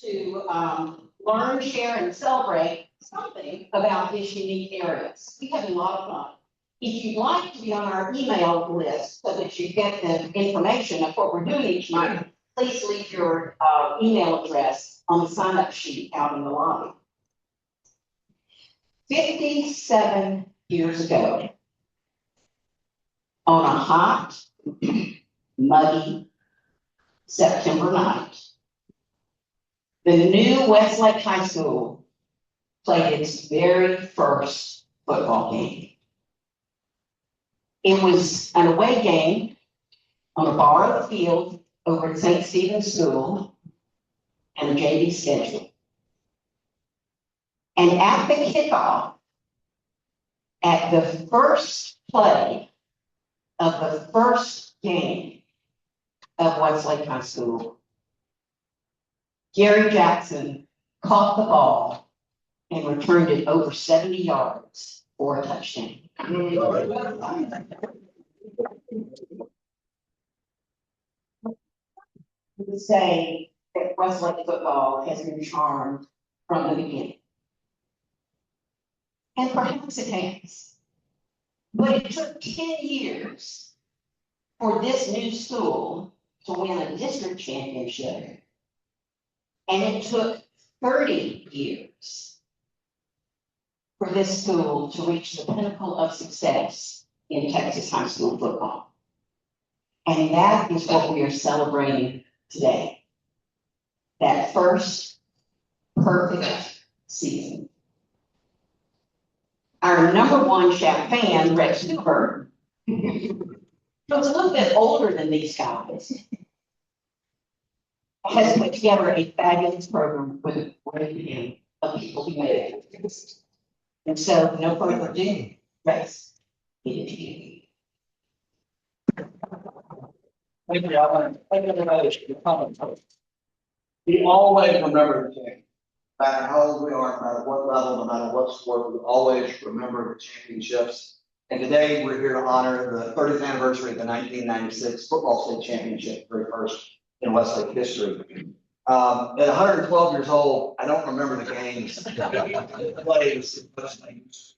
to learn, share, and celebrate something about this unique areas. We have a lot of fun. If you'd like to be on our email list so that you get the information of what we're doing each night, please leave your email address on the sign-up sheet out in the lobby. 57 years ago, on a hot, muggy September night, the new Westlake High School played its very first football game. It was an away game on a borrowed field over at St. Stephen's School and a JV schedule. And at the kickoff, at the first play of the first game of Westlake High School, Gary Jackson caught the ball and returned it over 70 yards for a touchdown. To say that Westlake football has been charmed from the beginning. And perhaps it has. But it took 10 years for this new school to win a district championship. And it took 30 years for this school to reach the pinnacle of success in Texas high school football. And that is what we are celebrating today. That first perfect season. Our #1 Shack fan, Rex Cooper, who's a little bit older than these guys, has put together a fabulous program with a great team of people who made it. And so, no further ado, Rex, give it to you. Thank you, Alan. Thank you, everybody, for your comments. We always remember the king. No matter how old we are, no matter what level, no matter what sport, we always remember the championships. And today we're here to honor the 30th anniversary of the 1996 Football State Championship, very first in Westlake history. At 112 years old, I don't remember the games, the plays.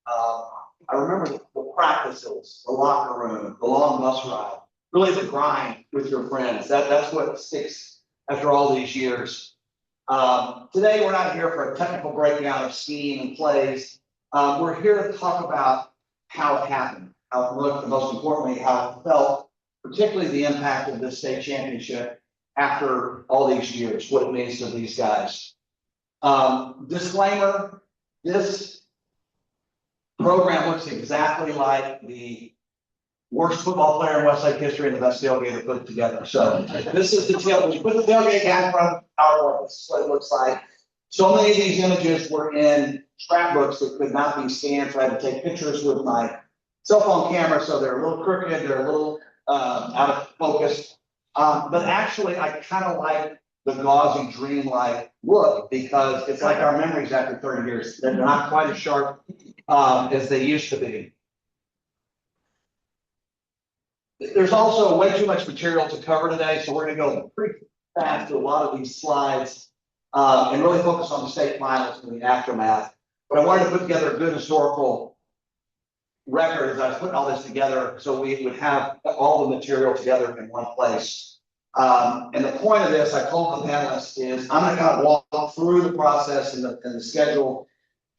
I remember the practices, the locker room, the long bus ride, really the grind with your friends. That's what sticks after all these years. Today, we're not here for a technical breakdown of scheme and plays. We're here to talk about how it happened, how it looked, and most importantly, how it felt, particularly the impact of this state championship after all these years, what it means to these guys. Disclaimer, this program looks exactly like the worst football player in Westlake history and the best tailgater put it together. So this is the tailgate. We put the tailgate down in front of our work. This is what it looks like. So many of these images were in scrapbooks that could not be scanned. So I had to take pictures with my cell phone camera. So they're a little crooked. They're a little out of focus. But actually, I kind of like the gauzy, dreamlike look because it's like our memories after 30 years. They're not quite as sharp as they used to be. There's also way too much material to cover today, so we're going to go pretty fast through a lot of these slides and really focus on the state finals and the aftermath. But I wanted to put together a good historical record as I was putting all this together so we would have all the material together in one place. And the point of this, I told the panelists, is I'm going to kind of walk through the process and the schedule,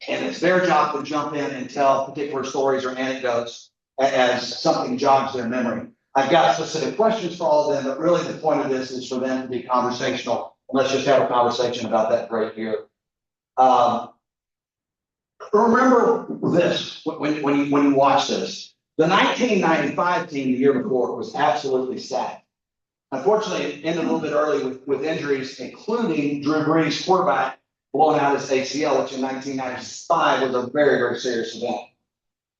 and it's their job to jump in and tell particular stories or anecdotes as something jogs their memory. I've got specific questions for all of them, but really the point of this is for them to be conversational. Let's just have a conversation about that great year. Remember this when you watch this. The 1995 team the year before was absolutely stacked. Unfortunately, it ended a little bit early with injuries, including Drew Brees, quarterback, blowing out his ACL, which in 1995 was a very, very serious event.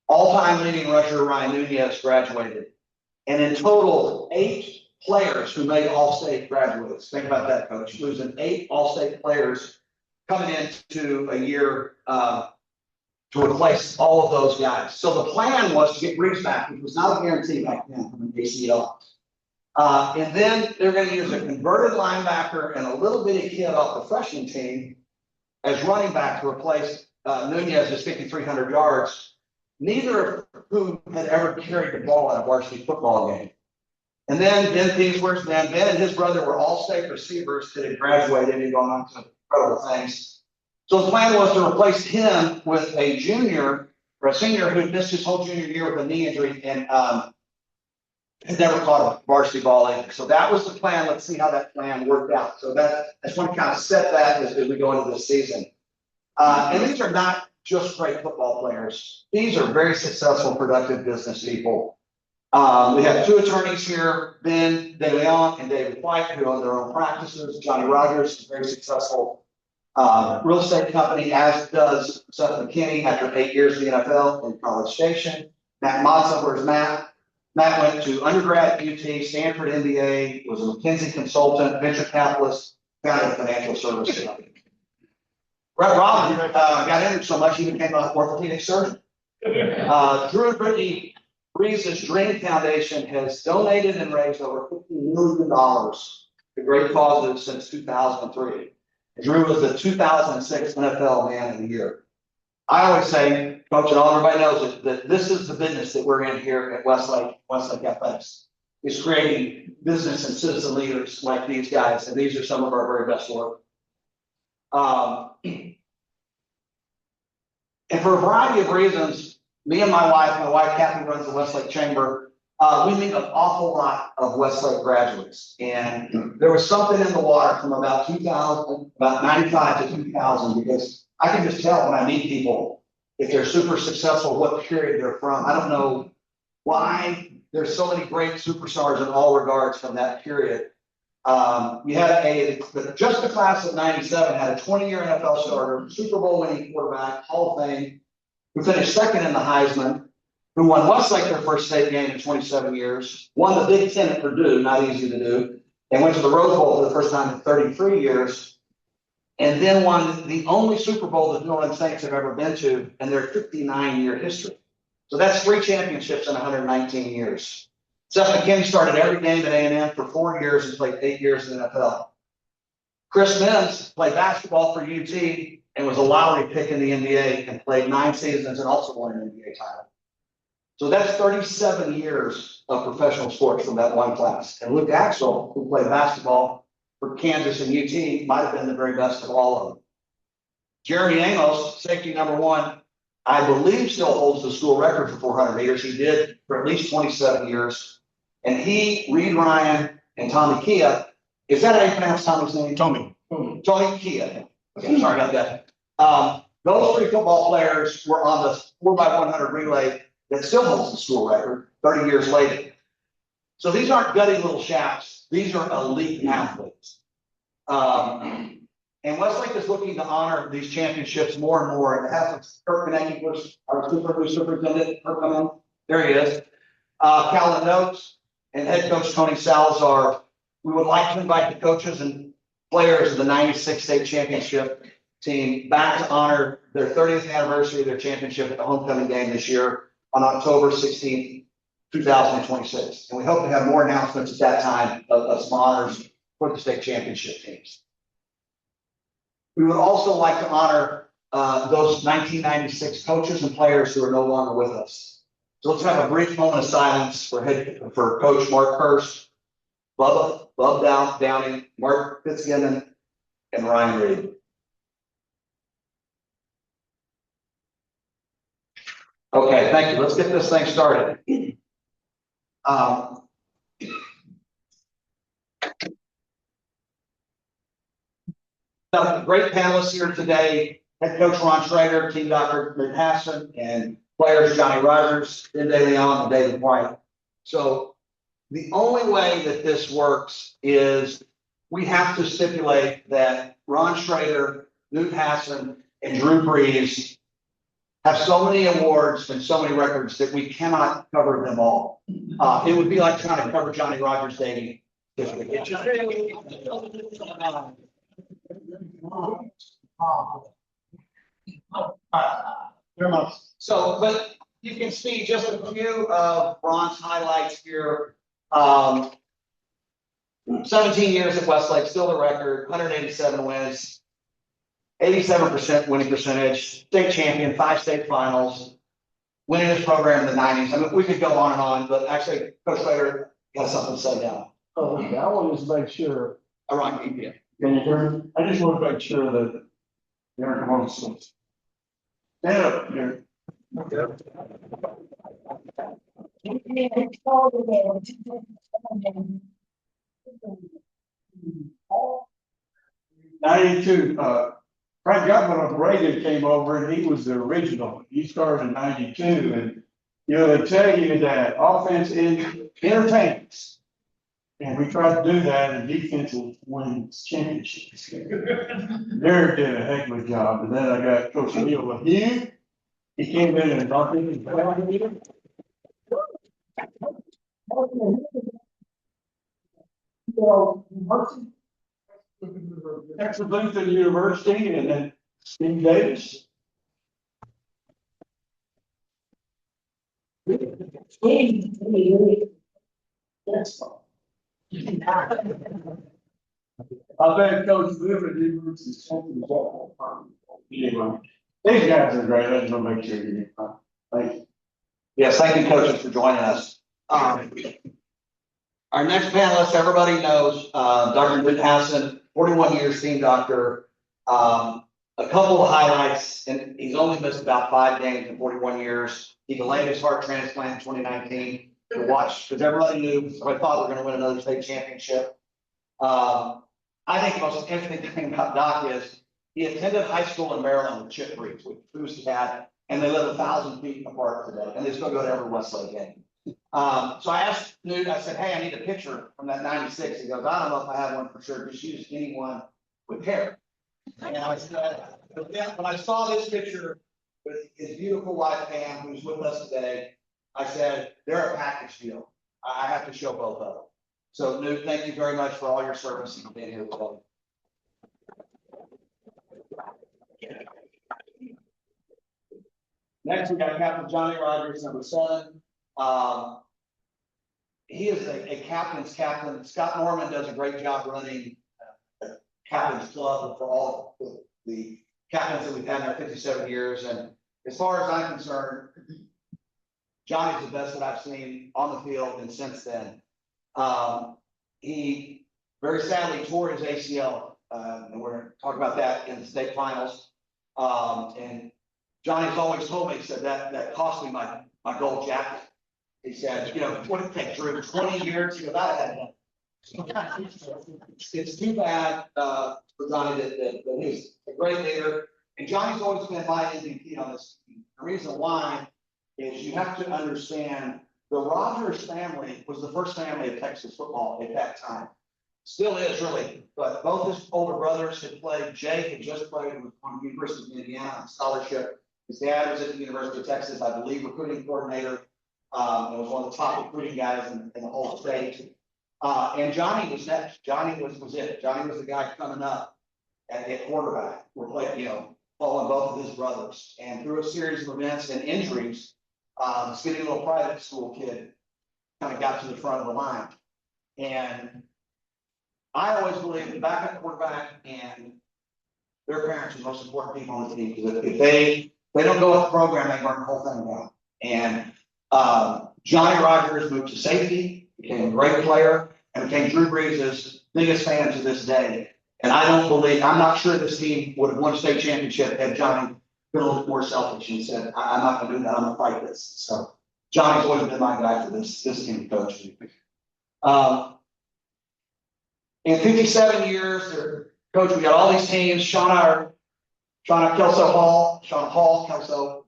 All-time leading rusher Ryan Nunez graduated. And in total, 8 players who made All-State graduates. Think about that, Coach. Losing 8 All-State players coming into a year to replace all of those guys. So the plan was to get Brees back, which was not a guarantee back then from an ACL. And then they're gonna use a converted linebacker and a little bitty kid off the freshman team as running back to replace Nunez's 5,300 yards, neither of whom had ever carried the ball in a varsity football game. And then Ben Pease, where's Ben? Ben and his brother were all state receivers that had graduated and gone on to incredible things. So the plan was to replace him with a junior or a senior who missed his whole junior year with a knee injury and had never caught a varsity ball either. So that was the plan. Let's see how that plan worked out. So I just want to kind of set that as we go into this season. And these are not just great football players. These are very successful, productive business people. We have two attorneys here, Ben De Leon and David White, who own their own practices. Johnny Rogers, a very successful real estate company, as does Seth McKinney after 8 years in the NFL in College Station. Matt Mazza, where's Matt? Matt went to undergrad at UT, Stanford MBA, was a McKinsey consultant, venture capitalist, founded a financial services company. Brett Robin got into so much he became an orthopedic surgeon. Drew and Brittany Reese's Dream Foundation has donated and raised over $50 million to great causes since 2003. Drew was the 2006 NFL Man of the Year. I always say, Coach, and all everybody knows it, that this is the business that we're in here at Westlake Athletics, is creating business and citizen leaders like these guys, and these are some of our very best work. And for a variety of reasons, me and my wife Kathy runs the Westlake Chamber. We meet an awful lot of Westlake graduates, and there was something in the water from about 95 to 2000, because I can just tell when I meet people if they're super successful, what period they're from. I don't know why there's so many great superstars in all regards from that period. You had just the class of 97 had a 20-year NFL starter, Super Bowl winning quarterback, Hall of Fame, who finished second in the Heisman, who won Westlake their first state game in 27 years, won the Big Ten at Purdue, not easy to do, and went to the Rose Bowl for the first time in 33 years, and then won the only Super Bowl that New Orleans Saints have ever been to in their 59-year history. So that's 3 championships in 119 years. Seth McKinney started every game at A&M for 4 years and played 8 years in the NFL. Chris Mims played basketball for UT and was a lottery pick in the NBA and played 9 seasons and also won an NBA title. So that's 37 years of professional sports from that one class. And Luke Axel, who played basketball for Kansas and UT, might have been the very best of all of them. Jeremy Amos, safety number 1, I believe still holds the school record for 400 meters. He did for at least 27 years. And he, Reed Ryan, and Tommy Kia, is that how you pronounce Tommy's name? Tommy Kia. Okay, sorry about that. Those 3 football players were on the 4x100 relay that still holds the school record 30 years later. So these aren't gutty little shafts. These are elite athletes. And Westlake is looking to honor these championships more and more. And it has Kirk Konecki, our superintendent, there he is. Calvin Notes and head coach Tony Salazar. We would like to invite the coaches and players of the 96 state championship team back to honor their 30th anniversary of their championship at the homecoming game this year on October 16th, 2026. And we hope to have more announcements at that time of some honors for the state championship teams. We would also like to honor those 1996 coaches and players who are no longer with us. So let's have a brief moment of silence for Coach Mark Hurst, Bub Downing, Mark Fitzgibbon, and Ryan Reed. Okay, thank you. Let's get this thing started. Great panelists here today. Head coach Ron Schrader, team Dr. Mick Hassan, and players Johnny Rogers, Ben De Leon, and David White. So the only way that this works is we have to stipulate that Ron Schrader, Newt Hassan, and Drew Brees have so many awards and so many records that we cannot cover them all. It would be like trying to cover Johnny Rogers' dating. So, but you can see just a few of Ron's highlights here. 17 years at Westlake, still the record, 187 wins, 87% winning percentage, state champion, 5 state finals, winning this program in the 90s. I mean, we could go on and on, but actually, Coach Slater has something to say now. Oh, okay, I want to just make sure, All right, yeah. can you hear me? I just want to make sure that they're on. Stand up here. 92, Frank Governor of Reagan came over and he was the original. He started in 92 and, you know, they tell you that offense entertains. And we tried to do that and defense will win championships. Derek did a heck of a job. And then I got Coach Neil LaHue. He came in and knocked in his back. Texas Lutheran University and then Steve Davis. I bet Coach Lutheran University is something. Anyway, these guys are great. I just want to make sure you. Thank you. Yes, thank you, coaches, for joining us. Our next panelist, everybody knows, Dr. Newton Hassan, 41 years team doctor. A couple of highlights, and he's only missed about 5 games in 41 years. He delayed his heart transplant in 2019 to watch, because everybody knew, I thought we were going to win another state championship. I think the most interesting thing about Doc is he attended high school in Maryland with Chip Reeves, with who's his dad, and they live 1,000 feet apart today, and they still go to every Westlake game. So I asked Newt, I said, hey, I need a picture from that 96. He goes, I don't know if I have one for sure, just use anyone with hair. And I said, when I saw this picture with his beautiful wife, Pam, who's with us today, I said, they're a package deal. I have to show both of them. So Newt, thank you very much for all your service and being here today. Next, we got Captain Johnny Rogers, number 7. He is a captain's captain. Scott Norman does a great job running a captain's club for all the captains that we've had in our 57 years. And as far as I'm concerned, Johnny's the best that I've seen on the field and since then. He very sadly tore his ACL, and we're going to talk about that in the state finals. And Johnny's always told me, he said that cost me my gold jacket. He said, you know, what did it take, Drew? 20 years? He goes, I had that. It's too bad for Johnny that he's a great leader. And Johnny's always been my MVP on this team. The reason why is you have to understand the Rogers family was the first family of Texas football at that time. Still is, really. But both his older brothers had played. Jay had just played on the University of Indiana on scholarship. His dad was at the University of Texas, I believe, recruiting coordinator. It was one of the top recruiting guys in the whole state. And Johnny was next. Johnny was it. Johnny was the guy coming up at quarterback. We're playing, you know, following both of his brothers. And through a series of events and injuries, skinny little private school kid kind of got to the front of the line. And I always believe the backup quarterback and their parents are the most important people on the team, because if they don't go with the program, they burn the whole thing down. And Johnny Rogers moved to safety, became a great player, and became Drew Brees' biggest fan to this day. And I'm not sure this team would have won a state championship had Johnny been a little more selfish and said, I'm not going to do that, I'm going to fight this. So Johnny's always been my guy for this team coach. In 57 years, coach, we got all these teams. Shauna Kelso,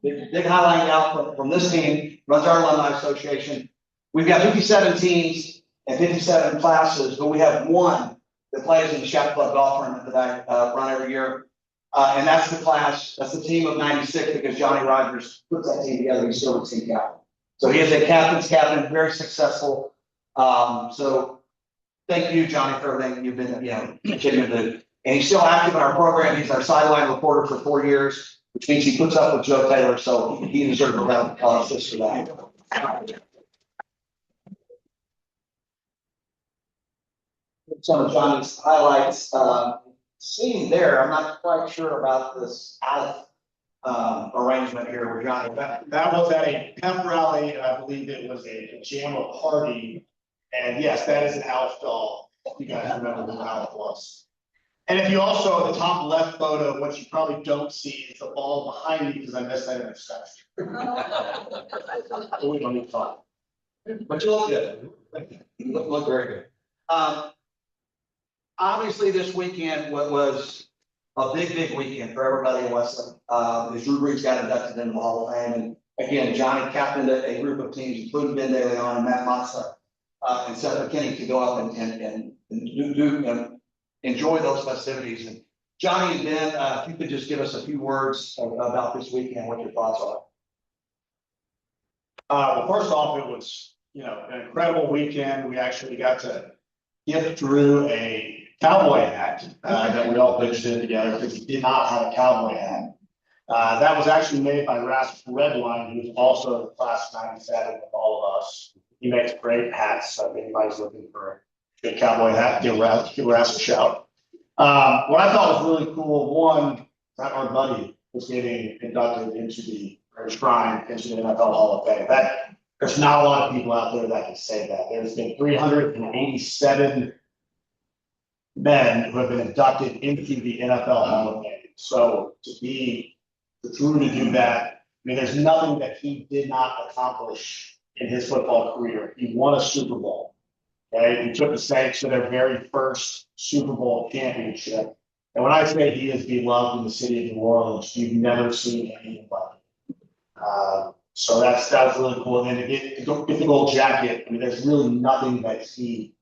big highlight out from this team, runs our alumni association. We've got 57 teams and 57 classes, but we have one that plays in the Shack Club golf tournament that I run every year. And that's the team of 96, because Johnny Rogers puts that team together. He's still the team captain. So he is a captain's captain, very successful. So thank you, Johnny, for everything you've been, continuing to do. And he's still active in our program. He's our sideline reporter for 4 years, which means he puts up with Joe Taylor. So he deserves a round of applause for that. some of Johnny's highlights. Seeing there, I'm not quite sure about this Alf arrangement here with Johnny. That was at a pep rally, and I believe it was a JAMA party. And yes, that is an Alf doll. If you guys remember who Alf was. And if you also, the top left photo, what you probably don't see is the ball behind me because I missed that interception. We don't need to talk. But you look good. Look very good. Obviously, this weekend was a big weekend for everybody in Westland. As Drew Brees got inducted into the Hall of Fame, and again, Johnny captained a group of teams, including Ben De Leon and Matt Mazza, and Seth McKinney to go up and enjoy those festivities. And Johnny and Ben, if you could just give us a few words about this weekend, what your thoughts are. Well, first off, it was, an incredible weekend. We actually got to gift Drew a cowboy hat that we all pitched in together because he did not have a cowboy hat. That was actually made by Rasmus Redline, who's also in the class of '97 with all of us. He makes great hats. So if anybody's looking for a good cowboy hat, give Rasmus a shout. What I thought was really cool, one, that our buddy was getting inducted into the enshrined into the NFL Hall of Fame. There's not a lot of people out there that can say that. There's been 387 men who have been inducted into the NFL Hall of Fame. So for Drew to do that, I mean, there's nothing that he did not accomplish in his football career. He won a Super Bowl. Okay, he took the Saints to their very first Super Bowl championship. And when I say he is beloved in the city of New Orleans, you've never seen anything like it. So that was really cool. And then to get the gold jacket, I mean, there's really nothing that he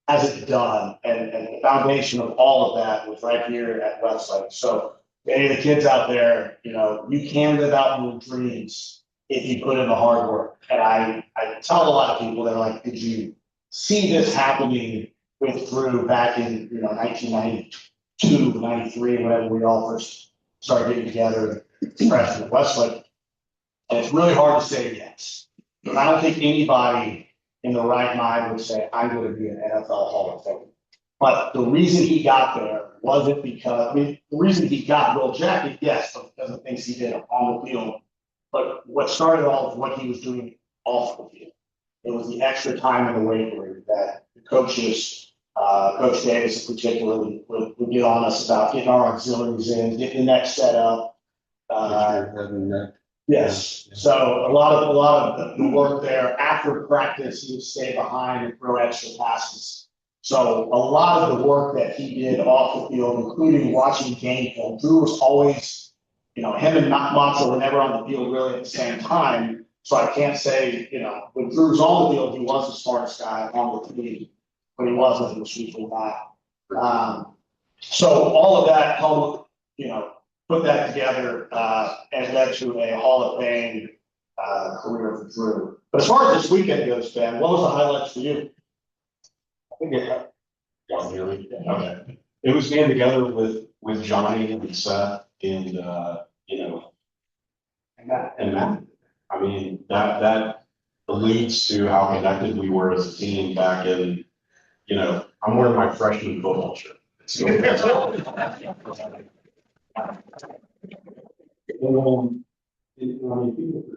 hasn't done. And the foundation of all of that was right here at Westlake. So any of the kids out there, you can live out your dreams if you put in the hard work. And I tell a lot of people that are like, did you see this happening with Drew back in 1992, 93, whenever we all first started getting together, freshmen at Westlake? And it's really hard to say yes. But I don't think anybody in the right mind would say, I'm going to be an NFL Hall of Fame. But the reason he got there wasn't because, the reason he got gold jacket, yes, because of things he did on the field. But what started all was what he was doing off the field. It was the extra time in the weight room that the coaches, Coach Davis in particular, would get on us about getting our auxiliaries in, getting the next set up. Yes. So a lot of the work there after practice, he would stay behind and throw extra passes. So a lot of the work that he did off the field, including watching game film, Drew was always, him and Monza were never on the field really at the same time. So I can't say, when Drew was on the field, he was the smartest guy on the team. When he wasn't, he was usually not. So all of that helped, put that together and led to a Hall of Fame career for Drew. But as far as this weekend goes, Ben, what was the highlights for you? I think okay. It was getting together with Johnny and Seth and Matt. I mean, that alludes to how connected we were as a team back in, I'm wearing my freshman football shirt. People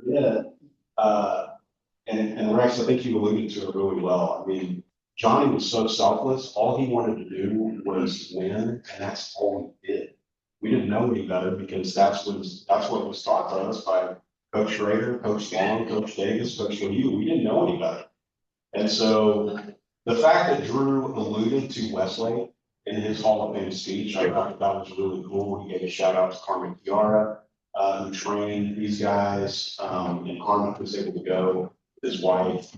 forget, and Rex, I think you alluded to it really well. I mean, Johnny was so selfless. All he wanted to do was win, and that's all he did. We didn't know any better because that's what was taught to us by Coach Schrader, Coach Long, Coach Davis, Coach Lemieux. We didn't know any better. And so the fact that Drew alluded to Westlake in his Hall of Fame speech, I thought that was really cool. He gave a shout out to Carmen Chiara, who trained these guys, and Carmen was able to go with his wife.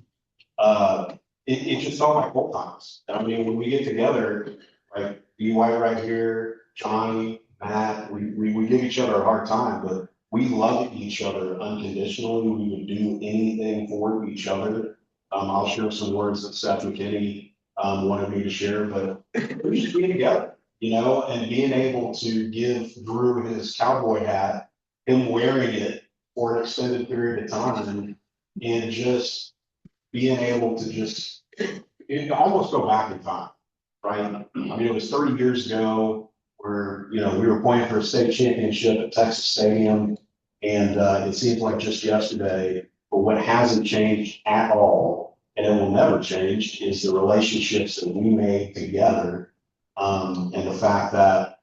It just felt like old times. I mean, when we get together, like BY right here, Johnny, Matt, we give each other a hard time, but we love each other unconditionally. We would do anything for each other. I'll share some words that Seth McKinney wanted me to share, but we're just being together, and being able to give Drew his cowboy hat, him wearing it for an extended period of time, and just being able to almost go back in time. right? I mean, it was 30 years ago where, you know, we were playing for a state championship at Texas Stadium. And it seems like just yesterday, but what hasn't changed at all, and it will never change, is the relationships that we made together. And the fact that,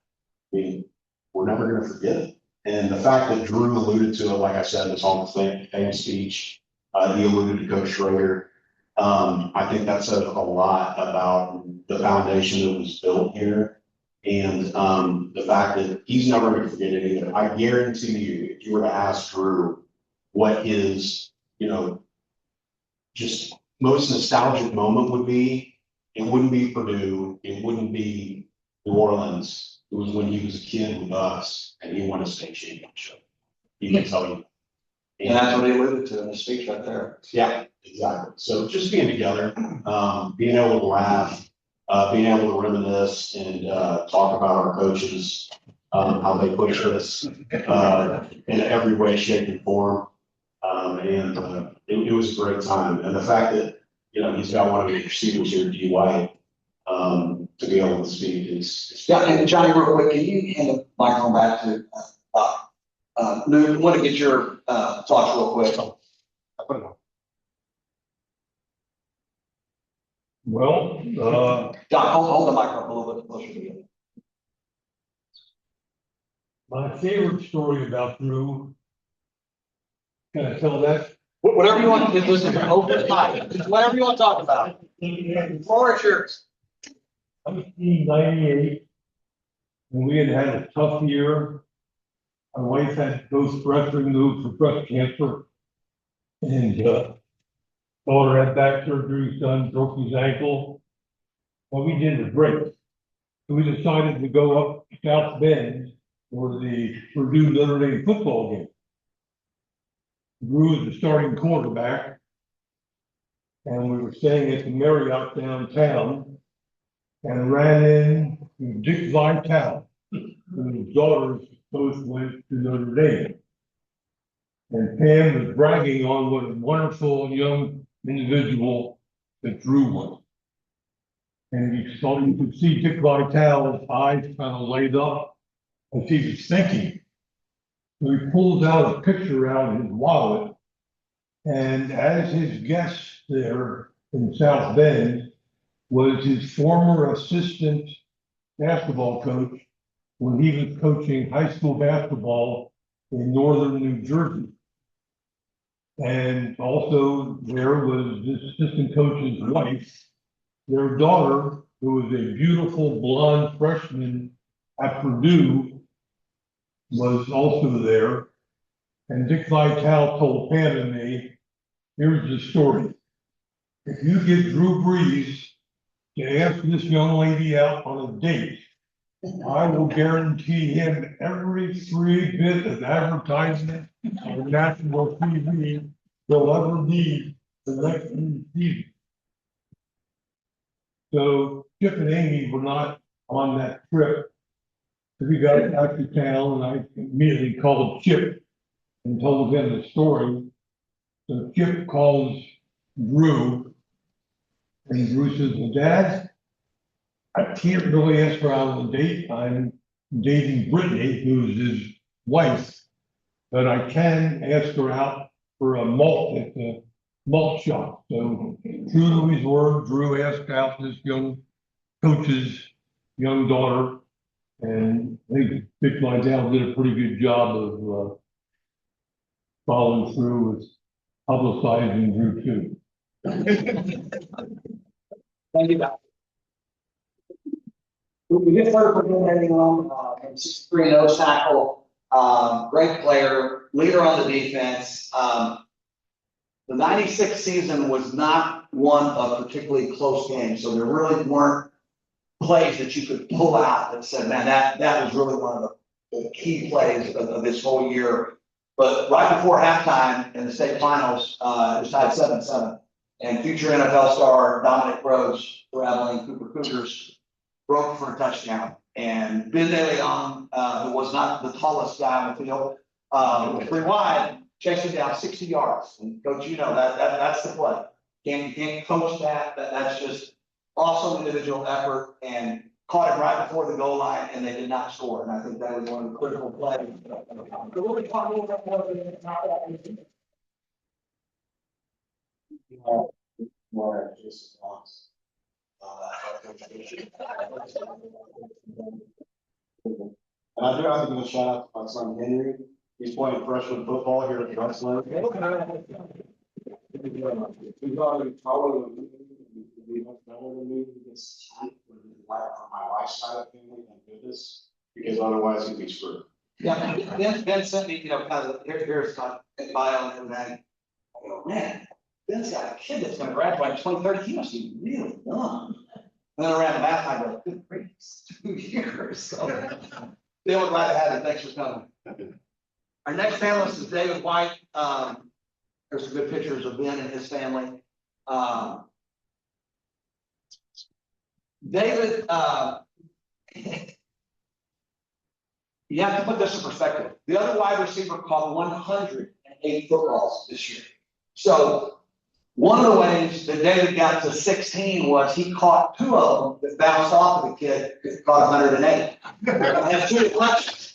I mean, we're never going to forget it. And the fact that Drew alluded to it, like I said, in his Hall of Fame speech, he alluded to Coach Schrader. I think that says a lot about the foundation that was built here. And the fact that he's never going to forget it either. I guarantee you, if you were to ask Drew what his, you know, just most nostalgic moment would be, it wouldn't be Purdue, it wouldn't be New Orleans. It was when he was a kid with us and he won a state championship. He can tell you. And that's what he alluded to in the speech right there. Yeah, exactly. So just being together, being able to laugh, being able to reminisce and talk about our coaches, how they pushed us in every way, shape, and form. It was a great time. And the fact that, you know, he's got one of the receivers here, D. White, to be able to speak is. Yeah, and Johnny, real quick, can you hand the microphone back to Lou? I want to get your thoughts real quick. I put it on. Well, John, hold the microphone a little bit closer to you. my favorite story about Drew. Can I tell that? Whatever you want to do, listen, open the mic, just whatever you want to talk about. The floor is yours. 1998, when we had a tough year. My wife had both breast removed for breast cancer. And daughter had back surgery, son broke his ankle. What we did was great. So we decided to go up to South Bend for the Purdue Notre Dame football game. Drew was the starting quarterback. And we were staying at the Marriott downtown and ran in to Dick Vitale, whose daughters both went to Notre Dame. And Pam was bragging on what a wonderful young individual that Drew was. And you could see Dick Vitale's eyes kind of light up as he was thinking. So he pulls out a picture out of his wallet. And as his guest there in South Bend was his former assistant basketball coach when he was coaching high school basketball in northern New Jersey. And also there was this assistant coach's wife, their daughter, who was a beautiful blonde freshman at Purdue, was also there. And Dick Vitale told Pam and me, here's the story. If you get Drew Brees to ask this young lady out on a date, I will guarantee him every free bit of advertisement on national TV he'll ever need the next season. So Chip and Amy were not on that trip. We got back to town and I immediately called Chip and told him the story. So Chip calls Drew and Drew says, well, Dad, I can't really ask her out on a date. I'm dating Brittany, who's his wife, but I can ask her out for a malt at the malt shop. So true to his word, Drew asked out this young coach's young daughter, and I think Dick Vitale did a pretty good job of following through with publicizing Drew too. Thank you, Doc. We just heard from him, everyone, from 63 nose tackle, great player, leader on the defense. The 96 season was not one of particularly close games, so there really weren't plays that you could pull out that said, man, that was really one of the key plays of this whole year. But right before halftime in the state finals, it was tied 7-7. And future NFL star Dominic Rose for Abilene Cooper Cougars broke for a touchdown. And Ben De Leon, who was not the tallest guy on the field, was pretty wide, chased him down 60 yards. And Coach, you know that's the play. You can't coach that. That's just awesome individual effort and caught it right before the goal line and they did not score. And I think that was one of the critical plays. So we'll be talking a little bit more about that. More just once. And I do have to give a shout out to my son Henry. He's playing freshman football here at Drexel. He's already taller than me. He's much better than me. He gets tight with his wife on my wife's side of the family, thank goodness, because otherwise he'd be screwed. Yeah, Ben sent me, kind of, here's my bio and everything. I go, man, Ben's got a kid that's gonna graduate in 2030. He must be really young. And then around the math, I go, good grief, 2 years. So, they went right ahead and thanks for coming. Our next panelist is David White. There's some good pictures of Ben and his family. David, you have to put this in perspective. The other wide receiver caught 108 footballs this year. So one of the ways that David got to 16 was he caught 2 of them that bounced off of the kid that caught 108. I have 2 deflections.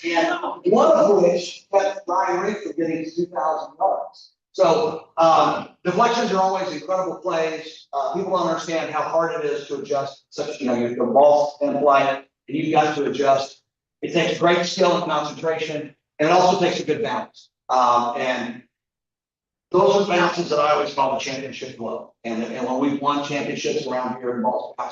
And one of which kept Ryan Reed from getting 2,000 yards. So deflections are always incredible plays. People don't understand how hard it is to adjust such, your ball's in flight and you've got to adjust. It takes great skill and concentration, and it also takes a good balance. And those are balances that I always call the championship blow. And when we've won championships around here in Baltimore, a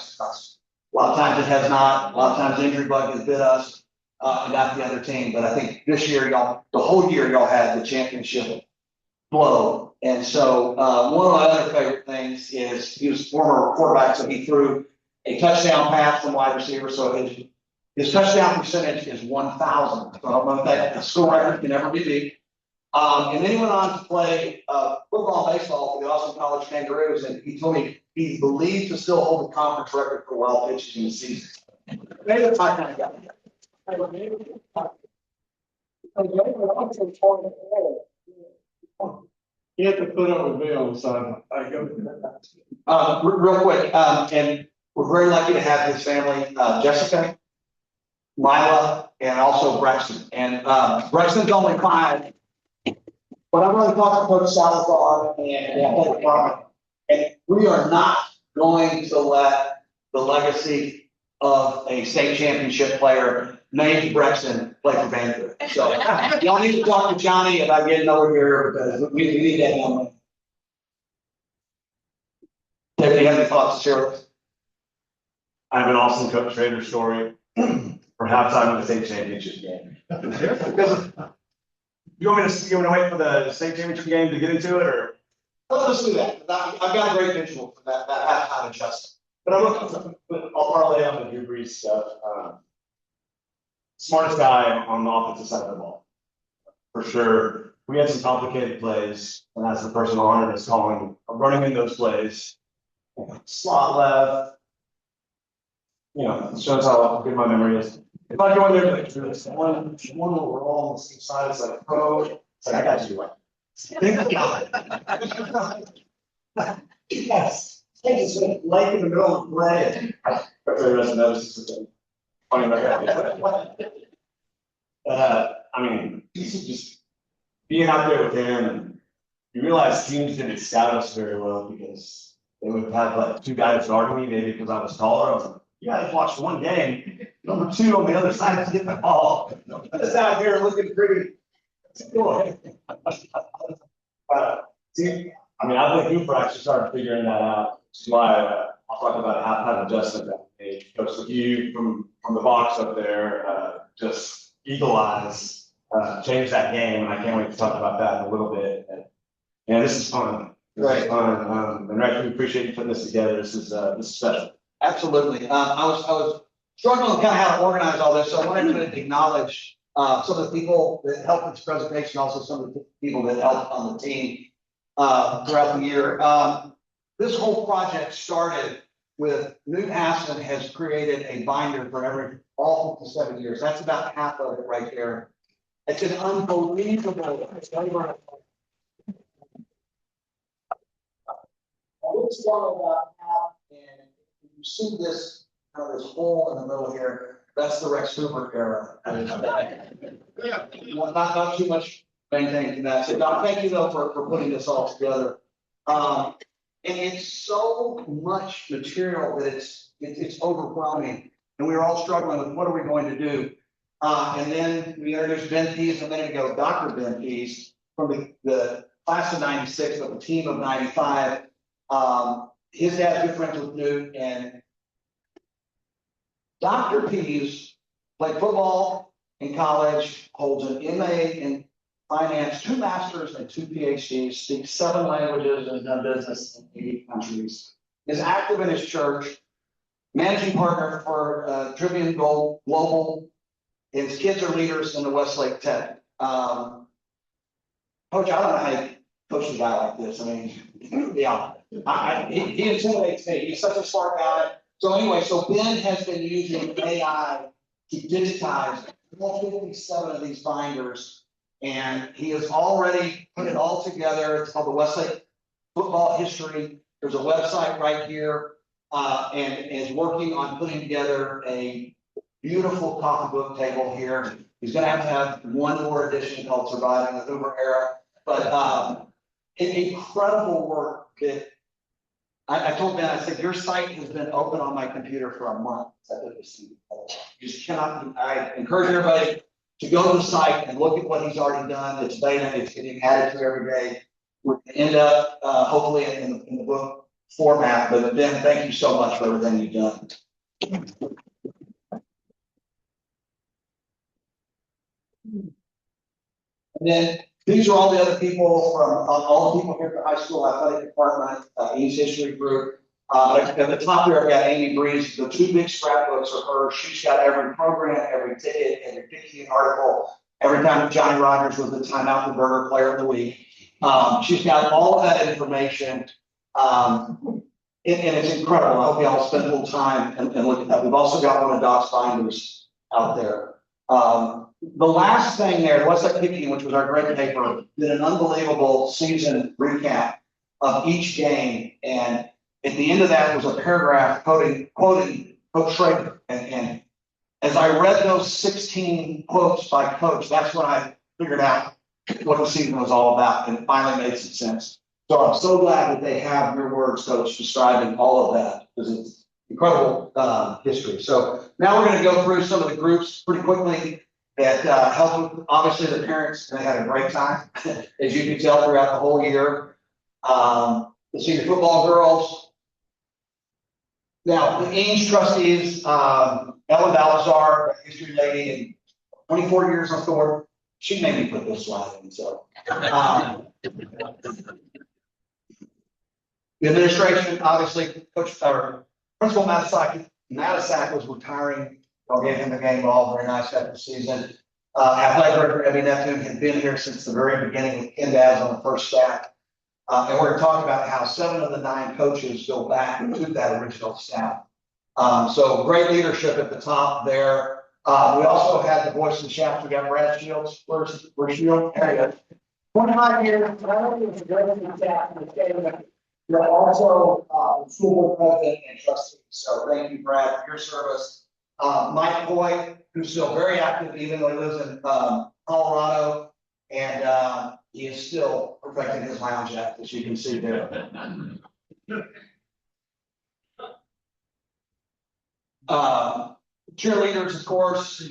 lot of times it has not. A lot of times the injury bug has bit us and not the other team. But I think this year, the whole year, y'all had the championship blow. And so one of my other favorite things is he was a former quarterback, so he threw a touchdown pass from wide receiver. So his touchdown percentage is 1,000. So I don't know if that score record can ever be beat. And then he went on to play football and baseball for the Austin College Kangaroos, and he told me he believed to still hold the conference record for wild pitches in the season. Maybe that's my kind of guy. You have to put up with Bill, so I go. Real quick, and we're very lucky to have his family, Jessica, Lila, and also Braxton. And Braxton's only 5. But I'm going to talk to Coach Salazar and the athletic department. And we are not going to let the legacy of a state championship player named Braxton play for Vanderbilt. So y'all need to talk to Johnny about getting over here because we need that young man. David, do you have any thoughts to share with us? I have an awesome Coach Schrader story. Perhaps I'm in the state championship game. You want me to wait for the state championship game to get into it, or? Let's do that. I've got a great visual for that halftime adjustment. But I'm looking. I'll parlay on the Drew Brees stuff. Smartest guy on the offensive side of the ball, for sure. We had some complicated plays, and that's the person on it is calling. I'm running in those plays. Slot left. It shows how good my memory is. If I go in there like this, one overall on the same side, it's like, oh, it's like I got you. Think about it. Yes. It's like in the middle of the play. The rest of those is funny about that. Just being out there with him, and you realize teams didn't scout us very well because they would have like 2 guys guarding me, maybe because I was taller. I was like, you guys watched one game. Number 2 on the other side to get the ball. I'm just out here looking pretty. Cool. I think Cooper actually started figuring that out. That's why I'll talk about halftime adjustment that we made. Coach with you from the box up there, just eagle eyes, changed that game, and I can't wait to talk about that in a little bit. And this is fun. This is fun. And Rex, we appreciate you putting this together. This is special. Absolutely. I was struggling kind of how to organize all this, so I wanted to acknowledge some of the people that helped with this presentation, also some of the people that helped on the team throughout the year. This whole project started with Newt Hassan has created a binder for all 57 years. That's about half of it right there. It's an unbelievable. This one about half, and see this, kind of this hole in the middle here, that's the Rex Hoover era. Not too much maintained in that. So Doc, thank you though for putting this all together. And it's so much material that it's overwhelming. And we were all struggling with what are we going to do? And then we introduced Ben Pease a minute ago, Dr. Ben Pease from the class of 96, but the team of 95. His dad's good friends with Newt, and Dr. Pease played football in college, holds an MA in finance, 2 masters and 2 PhDs, speaks 7 languages, and has done business in 80 countries. Is active in his church, managing partner for Tribune Gold Global. His kids are leaders in the Westlake Tech. Coach, I don't know how you coach a guy like this. I mean, yeah, he intimidates me. He's such a smart guy. So anyway, so Ben has been using AI to digitize all 57 of these binders, and he has already put it all together. It's called the Westlake Football History. There's a website right here, and is working on putting together a beautiful copybook table here. He's going to have one more edition called Surviving the Hoover Era, but incredible work that I told Ben, I said, your site has been open on my computer for a month. You just cannot, I encourage everybody to go to the site and look at what he's already done. It's beta, it's getting added to every day. We're going to end up hopefully in the book format, but Ben, thank you so much for everything you've done. And then these are all the other people from all the people here at the high school athletic department, East History Group. At the top there, I've got Amy Breeze. The 2 big scrapbooks are hers. She's got every program, every ticket, every Dickie article, every time that Johnny Rogers was the timeout the burger player of the week. She's got all of that information. And it's incredible. I hope y'all spend a little time and look at that. We've also got one of Doc's binders out there. The last thing there, Westlake Picayune, which was our great paper, did an unbelievable season recap of each game. And at the end of that was a paragraph quoting Coach Schrader. And as I read those 16 quotes by Coach, that's when I figured out what the season was all about. And it finally made some sense. So I'm so glad that they have your words, Coach, describing all of that, because it's incredible history. So now we're going to go through some of the groups pretty quickly that helped with, obviously, the parents. They had a great time, as you can tell, throughout the whole year. The senior football girls. Now, the Ames trustees, Ellen Balazar, a history lady, and 24 years on Thor. She made me put this slide in, so. The administration, obviously, Principal Matasak was retiring. I'll give him the game ball. Very nice after the season. Athletic director Ebby Neptune had been here since the very beginning with Ken Daz on the first staff. And we're going to talk about how 7 of the 9 coaches go back to that original staff. So great leadership at the top there. We also had the voice of the shaft. We got Brad Shields. Where's Shields? There you go. 25 years. Not only was the great staff in the state, you're also school board president and trustee. So thank you, Brad, for your service. Mike Coy, who's still very active, even though he lives in Colorado, and he is still perfecting his lounge act, as you can see there. Cheerleaders, of course.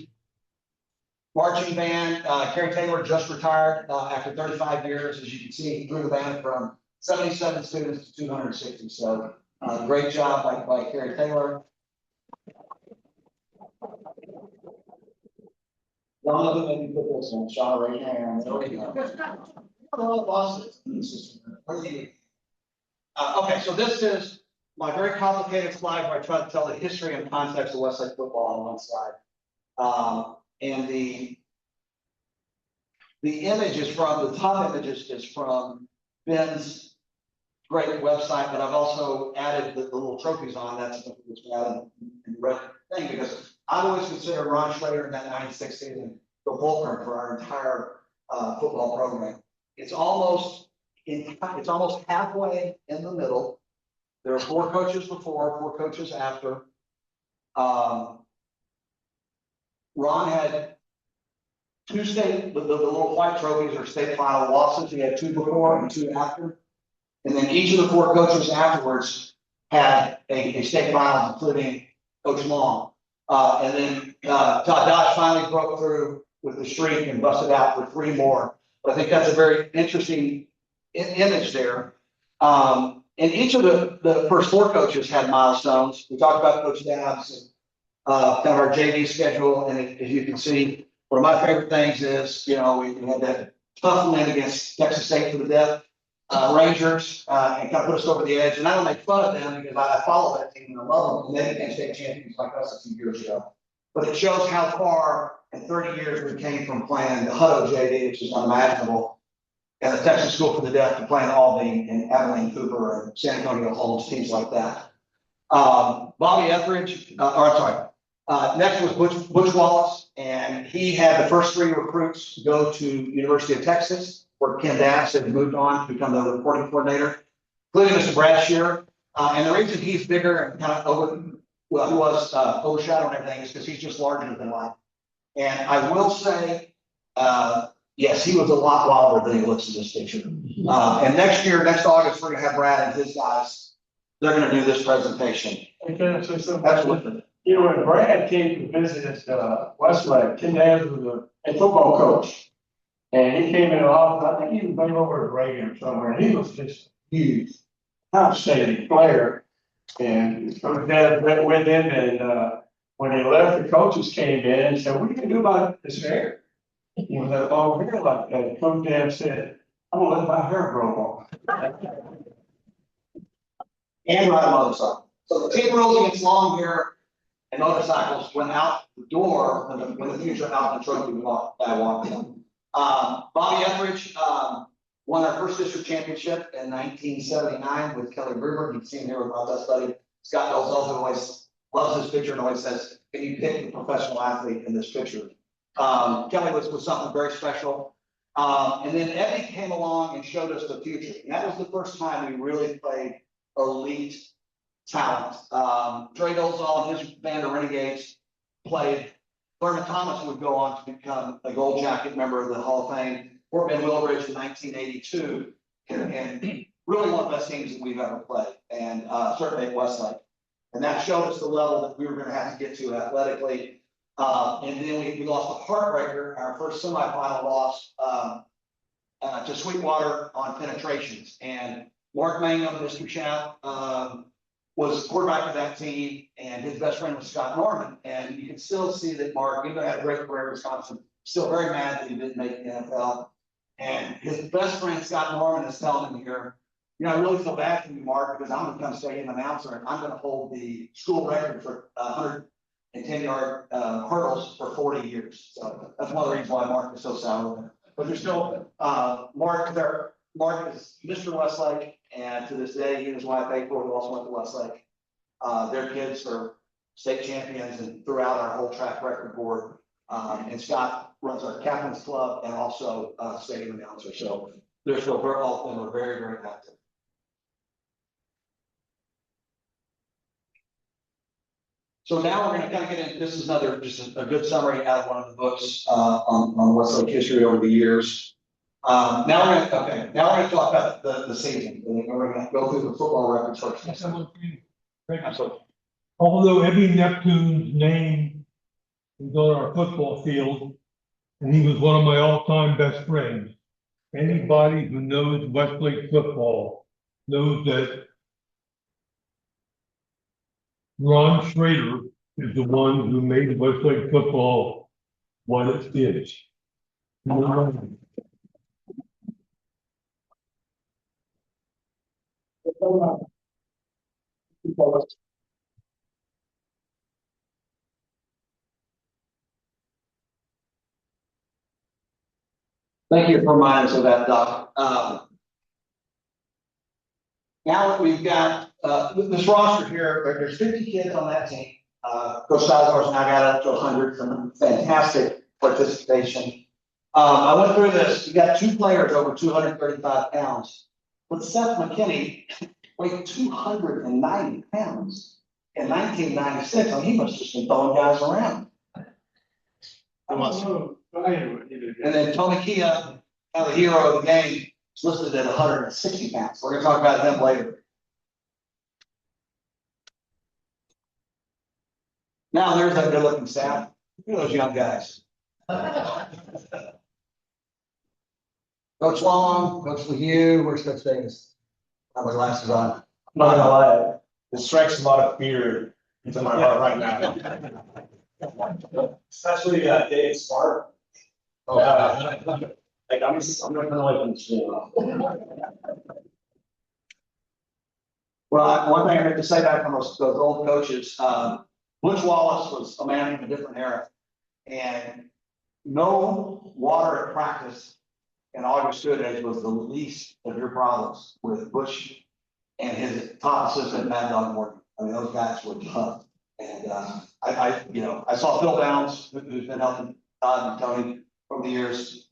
Marching band, Kerry Taylor just retired after 35 years. As you can see, he grew the band from 77 students to 260. So great job by Kerry Taylor. One of them, maybe put this one, Shaw right hand. There we go. Okay, so this is my very complicated slide where I try to tell the history and context of Westlake football on one slide. And the image is from, the top image is from Ben's great website, but I've also added the little trophies on. That's added in the red thing, because I've always considered Ron Schrader in that 96 season the fulcrum for our entire football program. It's almost halfway in the middle, There were 4 coaches before, 4 coaches after. Ron had 2 state, the little white trophies or state final losses. He had 2 before and 2 after. And then each of the 4 coaches afterwards had a state final, including Coach Long. And then Todd Dodge finally broke through with the streak and busted out for 3 more. But I think that's a very interesting image there. And each of the first 4 coaches had milestones. We talked about Coach Dabbs and kind of our JV schedule. And as you can see, one of my favorite things is, you know, we had that tough win against Texas State for the Deaf Rangers and kind of put us over the edge. And I don't make fun of them because I follow that team and I love them. And they became state champions like us a few years ago. But it shows how far in 30 years we came from playing the Hutto JV, which is unimaginable, and the Texas School for the Deaf to playing Albany and Abilene Cooper and San Antonio Holmes, teams like that. Bobby Etheridge, next was Butch Wallace, and he had the first 3 recruits go to University of Texas, where Ken Dabbs had moved on to become the reporting coordinator, including Mr. Brad Shearer. And the reason he's bigger and kind of overshadowing everything is because he's just larger than life. And I will say, yes, he was a lot wilder than he looks in this picture. And next August, we're gonna have Brad and his guys. They're gonna do this presentation. And can I say something? Absolutely. You know, when Brad came to visit us, Westlake, Ken Dabbs was a football coach. And he came in the office, I think he was been over to Reagan or somewhere, and he was just huge, outstanding player. And Coach Dabbs went in and, when he left, the coaches came in and said, what are you gonna do about this hair? You know, that long hair like that. Coach Dabbs said, I'm gonna let my hair grow long. And ride a motorcycle. So the team rules against long hair and motorcycles went out the door when the future Alvin Trophy walked in. Bobby Etheridge won our first district championship in 1979 with Kelly Gruber. You've seen here with my best buddy, Scott Dolzell, who always loves this picture and always says, can you pick the professional athlete in this picture? Kelly was something very special. And then Eddie came along and showed us the future. And that was the first time we really played elite talent. Trey Dolzall and his band of Renegades played. Thurman Thomas would go on to become a Gold Jacket member of the Hall of Fame. Fort Bend Wilbridge in 1982, and really one of the best teams that we've ever played, and certainly at Westlake. And that showed us the level that we were going to have to get to athletically. And then we lost a heartbreaker, our first semifinal loss to Sweetwater on penetrations. And Mark Mangum, Mr. Chap, was quarterback of that team, and his best friend was Scott Norman. And you can still see that Mark, even though he had a great career in Wisconsin, still very mad that he didn't make the NFL. And his best friend, Scott Norman, is telling him here, you know, I really feel bad for you, Mark, because I'm going to become stadium announcer and I'm going to hold the school record for 110-yard hurdles for 40 years. So that's one of the reasons why Mark is so sour. But there's still Mark there. Mark is Mr. Westlake, and to this day, he and his wife April, who also went to Westlake. Their kids are state champions and throughout our whole track record board. And Scott runs our captain's club and also stadium announcer. So they're still very often we're very, very active. So now we're going to kind of get into, this is another, just a good summary out of one of the books on Westlake history over the years. Now we're going to talk about the season. We're going to go through the football records first. Absolutely. Although Ebby Neptune's name is on our football field, and he was one of my all-time best friends, anybody who knows Westlake football knows that Ron Schrader is the one who made Westlake football what it is. Thank you for reminding us of that, Doc. Now that we've got this roster here, there's 50 kids on that team. Coach Salazar's now got up to 100 from fantastic participation. I went through this. We got 2 players over 235 pounds. But Seth McKinney weighed 290 pounds in 1996. I mean, he must have just been throwing guys around. Who wants to? And then Tony Kia, kind of the hero of the game, is listed at 160 pounds. We're gonna talk about him later. Now there's that good looking staff. Look at those young guys. Coach Long, Coach LeHue, where's Coach Davis? I have my glasses on. I'm not gonna lie, it strikes a lot of fear into my heart right now. Especially Dave Smart. Oh, Like I'm not gonna let him steal. Well, one thing I have to say back from those old coaches, Butch Wallace was a man from a different era. And no water at practice in August Goodage was the least of your problems with Butch and his top assistant, Matt Don Morgan. I mean, those guys were tough. And I saw Phil Bounds, who's been helping Todd and Tony over the years.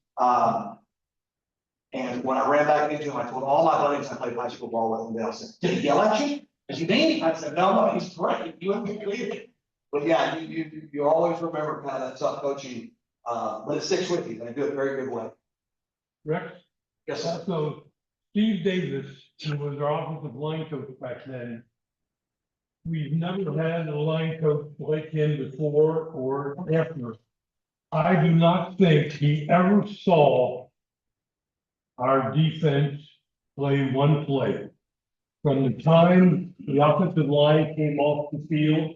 And when I ran back into him, I told all my buddies I played high school ball with, and they all said, "Did he yell at you? Is he mean?" I said, "No, he's great. You wouldn't believe it." But yeah, you always remember kind of that tough coaching, but it sticks with you in a very good way. Rex, Yes, sir. so Steve Davis, who was our offensive line coach back then. We've never had a line coach like him before or after. I do not think he ever saw our defense play one play. From the time the offensive line came off the field,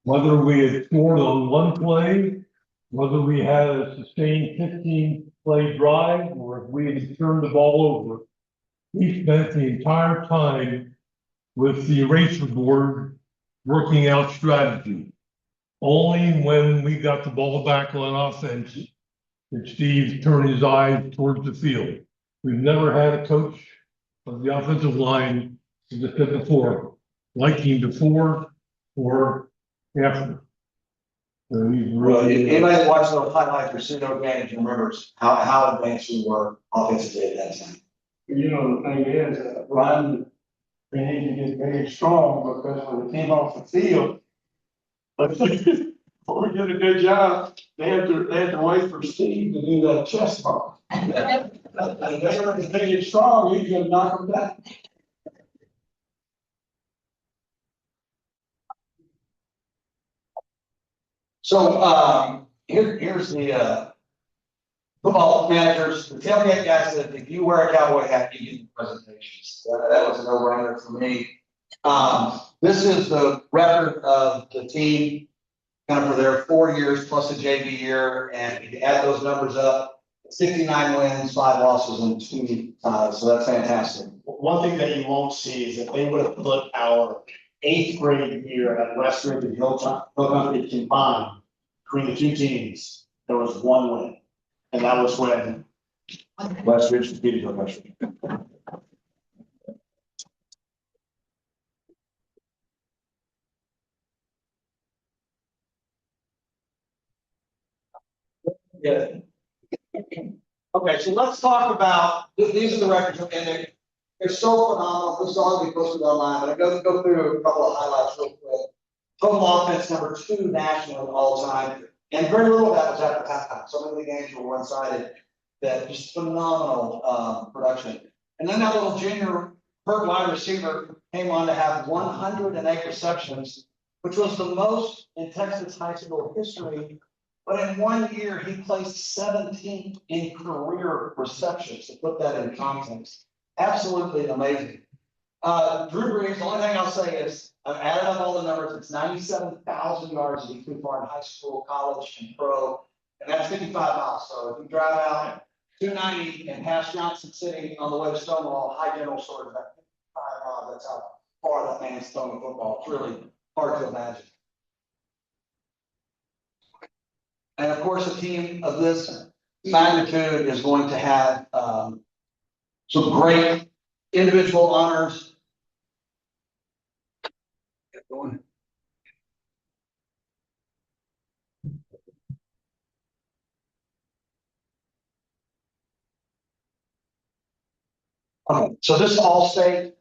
whether we had scored on one play, whether we had a sustained 15-play drive, or if we had turned the ball over, he spent the entire time with the eraser board working out strategy. Only when we got the ball back on offense did Steve turn his eyes towards the field. We've never had a coach of the offensive line, as I said before, like him before or after. So he's Well, really. anybody that watched those highlights or seen advantage remembers how advanced we were offensively at that time. You know, the thing is, Ryan, we need to get very strong because when we came off the field, before we did a good job, they had to wait for Steve to do that chest bump. And they were to get strong, he's gonna knock them down. So, here's the, football managers, the tailgate guy said, if you wear a cowboy hat, you get the presentations. That was a no-brainer for me. This is the record of the team, kind of for their 4 years plus a JV year, and you add those numbers up, 69 wins, 5 losses, and 2 ties, so that's fantastic. One thing that you won't see is if they would have put our 8th grade year at West Ridge and Hill Country combined between the two teams, there was 1 win. And that was when West Ridge defeated Hill Country. Yeah. Okay, so let's talk about, these are the records, and they're so phenomenal. This is all gonna be posted online, but I go through a couple of highlights real quick. Total offense number 2 nationally all time, and very little of that was after halftime. Some of the games were one-sided, that just phenomenal production. And then that little junior hurt wide receiver came on to have 108 receptions, which was the most in Texas high school history. But in 1 year, he placed 17th in career receptions, to put that in context. Absolutely amazing. Drew Brees, the only thing I'll say is, I've added up all the numbers, it's 97,000 yards to be too far in high school, college, and pro, and that's 55 miles. So if you drive out 290 and pass Johnson City on the way to Stonewall, high general store is about 55 miles. That's how far that man's throwing the football. It's really hard to imagine. And of course, a team of this magnitude is going to have some great individual honors. Get going. Okay, so this is all state.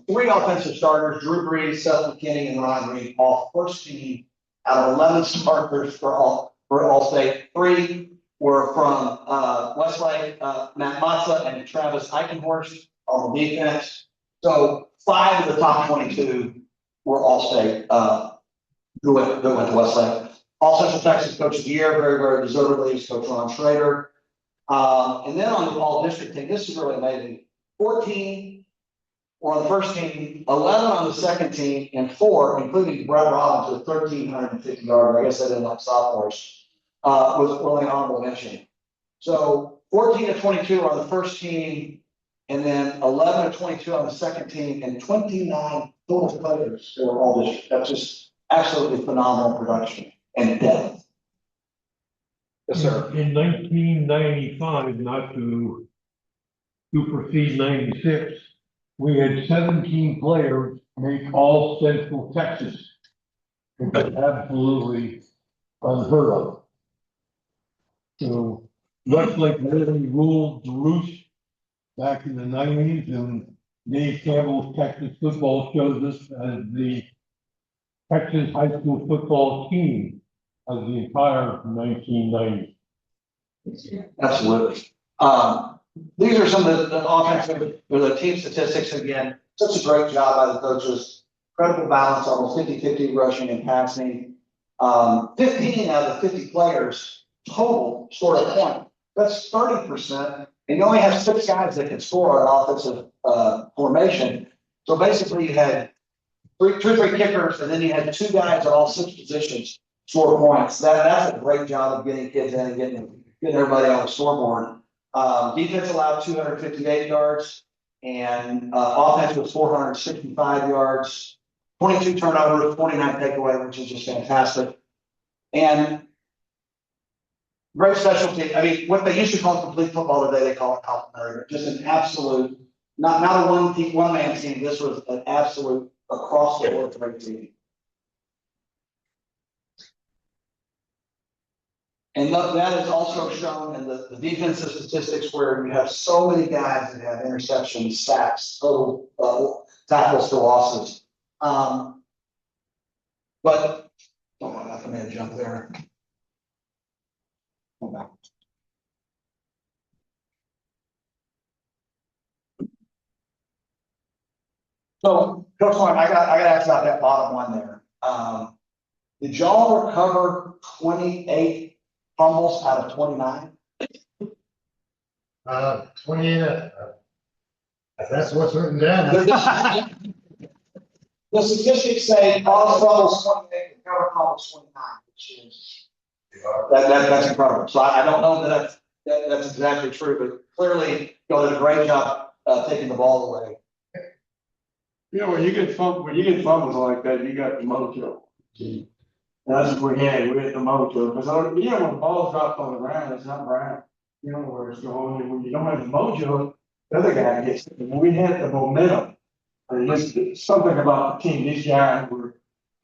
Three offensive starters, Drew Brees, Seth McKinney, and Ryan Reed, all first team out of 11 starters for all state. Three were from, Westlake, Matt Matza and Travis Eichenhorst on the defense. So 5 of the top 22 were all state, who went to Westlake. All Central Texas Coach of the Year, very, very deservedly, is Coach Ron Schrader. And then on the all district team, this is really amazing. 14 were on the first team, 11 on the second team, and 4, including Brett Robbins with 1,350 yards. I guess I didn't like sophomores. Was really an honorable mention. So 14 to 22 are on the first team, and then 11 to 22 on the second team, and 29 total players who are all district. That's just absolutely phenomenal production and depth. Yes, sir. In 1995, not to supersede 96, we had 17 players make all Central Texas. Which is absolutely unheard of. So Westlake really ruled the roost back in the 90s, and Dave Campbell's Texas football shows us as the Texas high school football team of the entire 1990s. Absolutely. These are some of the offensive, or the team statistics. Again, such a great job by the coaches. Incredible balance, almost 50-50 rushing and passing. 15 out of the 50 players total scored a point. That's 30%. And you only have 6 guys that can score an offensive formation. So basically you had 2 or 3 kickers, and then you had 2 guys at all 6 positions score points. That's a great job of getting kids in and getting everybody on the scoreboard. Defense allowed 258 yards, and offense was 465 yards, 22 turnovers, 49 takeaway, which is just fantastic. And great specialty. I mean, what they used to call complete football today, they call it complementary. Just an absolute, not a one man team. This was an absolute across the board great team. And that is also shown in the defensive statistics, where you have so many guys that have interceptions, sacks, total tackles for losses. But oh, I made a jump there. Go back. So, Coach Martin, I got to ask about that bottom one there. Did y'all recover 28 fumbles out of 29? 28. That's what's written down. The statistics say all fumbles 28, recover fumbles 29, which is that's incredible. So I don't know that that's exactly true, but clearly y'all did a great job taking the ball away. You know, when you get fumbles like that, you got the mojo. That's what we had the mojo. Because, you know, when the ball drops on the ground, it's not brown. You know where it's going. When you don't have the mojo, the other guy gets it. When we had the momentum, and just something about the team, these guys were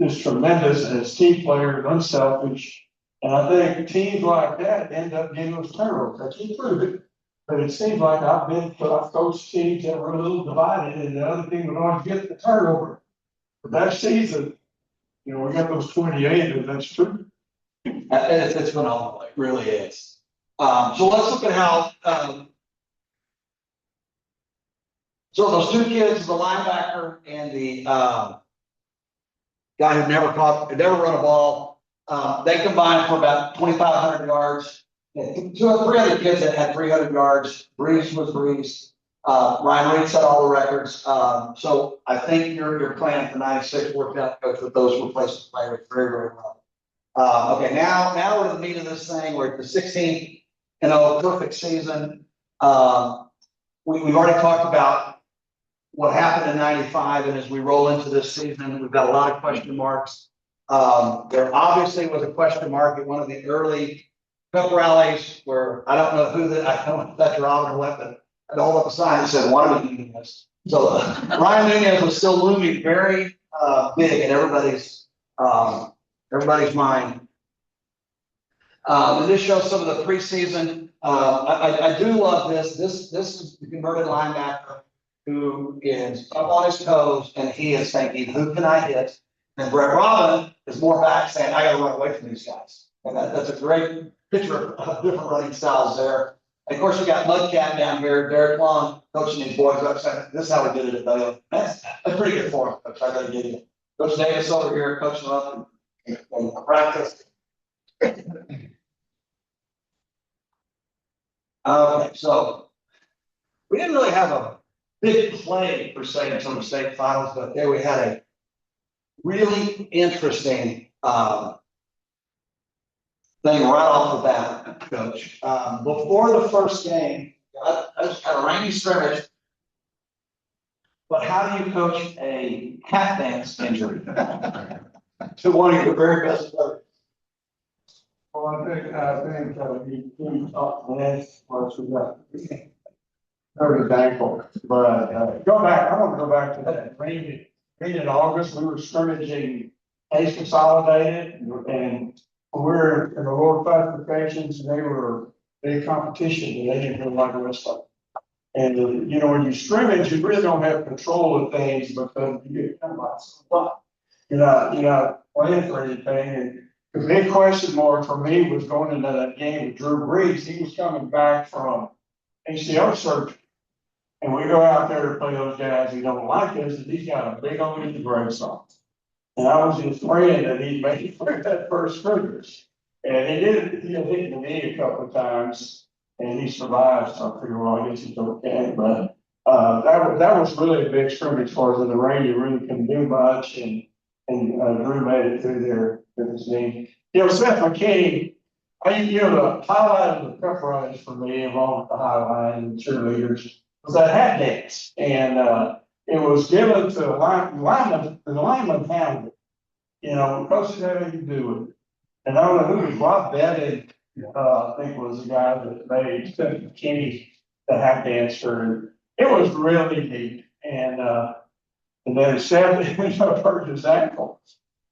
just tremendous as team players, unselfish. And I think teams like that end up getting those turnovers. I can't prove it, but it seems like I've coached teams that were a little divided, and the other team would always get the turnover. But that season, you know, we got those 28, and that's true. It's phenomenal. It really is. So let's look at how. So those 2 kids, the linebacker and the guy who never run a ball, they combined for about 2,500 yards. 3 other kids that had 300 yards. Brees was Brees. Ryan Reed set all the records. So I think your plan for 96 worked out, Coach, with those replacement players very, very well. Okay, now we're to the meat of this thing. We're at the 16th, perfect season. We've already talked about what happened in 95, and as we roll into this season, we've got a lot of question marks. There obviously was a question mark at one of the early pep rallies where I don't know if that's Robin or what, but I'd hold up a sign that said, "Why do we do this?" So Ryan Nunez was still looming very big in everybody's mind. And this shows some of the preseason. I do love this. This is the converted linebacker. who is up on his toes and he is thinking, who can I hit? And Brett Robin is more back saying, I gotta run away from these guys. And that's a great picture of different running styles there. And of course, we got Mudcat down here, Derek Long, coaching these boys up, saying, this is how we did it at Baylor. That's pretty good for him, Coach. I gotta give you. Coach Davis over here, coaching them up and practice. Okay, so we didn't really have a big play per se in terms of state finals, but there we had a really interesting thing right off the bat, Coach. Before the first game, I just had a rainy scrimmage. But how do you coach a hat dance injury to one of your very best players? Well, he talked last, once we got hurt his ankle, but, go back, I want to go back to that, rain in August, we were scrimmaging Ace Consolidated, and we're in the lower classifications, and they were big competition, and they didn't really like wrestling. And, you know, when you scrimmage, you really don't have control of things because you get kind of like, well, you're not playing for anything. And the big question mark for me was going into that game with Drew Brees. He was coming back from ACL surgery. And we go out there to play those guys who don't like us, and he's got a big old integration on. And I was just praying that he'd make it through that first scrimmage. And he did, he hit the knee a couple of times. And he survived, so I figured, well, I guess he's okay, but, that was really a big scrimmage for us in the rain, you really couldn't do much, and Drew made it through there with his knee. You know, Seth McKinney, the highlight of the prep runs for me, along with the highlight and cheerleaders, was that hat dance, and, it was given to the lineman handled it. You know, coach didn't have anything to do with it. And I don't know who was Rob Bennett, I think was the guy that made Seth McKinney the hat dancer, and it was really neat. And then Seth ended up hurting his ankle.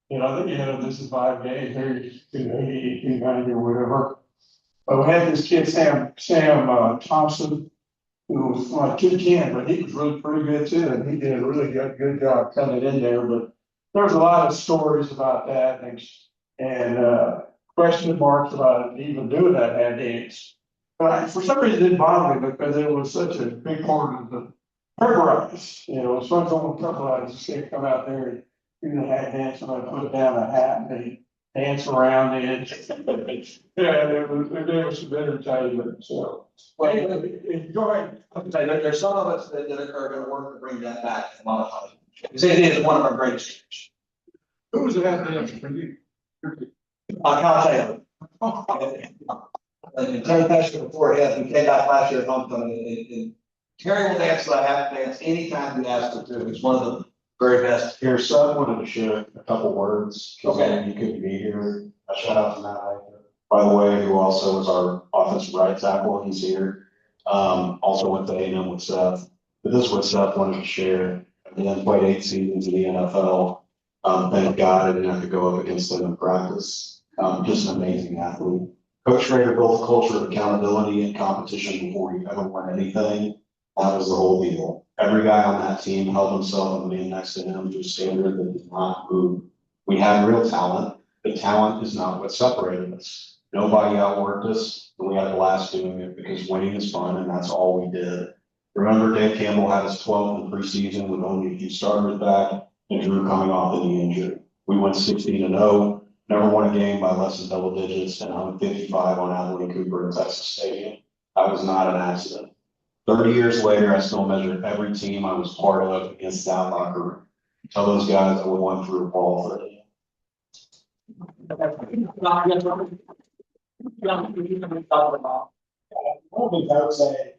You know, this is 5 days, here, 280, 290 or whatever. But we had this kid, Sam Thompson, who was like 210, but he was really pretty good too, and he did a really good job coming in there. But there was a lot of stories about that, and question marks about even doing that hat dance. But for some reason, it didn't bother me because it was such a big part of the purpose. You know, as far as on the purpose, just see come out there and do the hat dance, and I put down a hat and they dance around it. Yeah, there was some entertainment. So, well, go ahead. Okay, there's some of us that are going to work to bring that back and modify it. Because it is one of our greatest features. Who was the hat dancer for you? Kyle Taylor. And Terry Pesher before he came back last year at homecoming, and Terry will dance, so I have to dance anytime we ask her to. He's one of the very best. Here, so I wanted to share a couple words, because Okay. you couldn't be here. A shout out to Matt Eichner, by the way, who also is our offensive right tackle. He's here. Also went to A&M with Seth. But this is what Seth wanted to share. And then played 8 seasons in the NFL. Thank God I didn't have to go up against him in practice. Just an amazing athlete. Coach Schrader built a culture of accountability and competition before you ever won anything. That was the whole deal. Every guy on that team held himself and the man next to him to a standard that did not move. We had real talent. The talent is not what separated us. Nobody outworked us, and we had a blast doing it because winning is fun, and that's all we did. Remember, Dave Campbell had his 12th in preseason with only a few starters back, and Drew coming off the knee injury. We went 16-0, never won a game by less than double digits, and hung 55 on Abilene Cooper in Texas Stadium. That was not an accident. 30 years later, I still measure every team I was part of against that locker room. Tell those guys that we went through a ball for it. One thing I would say,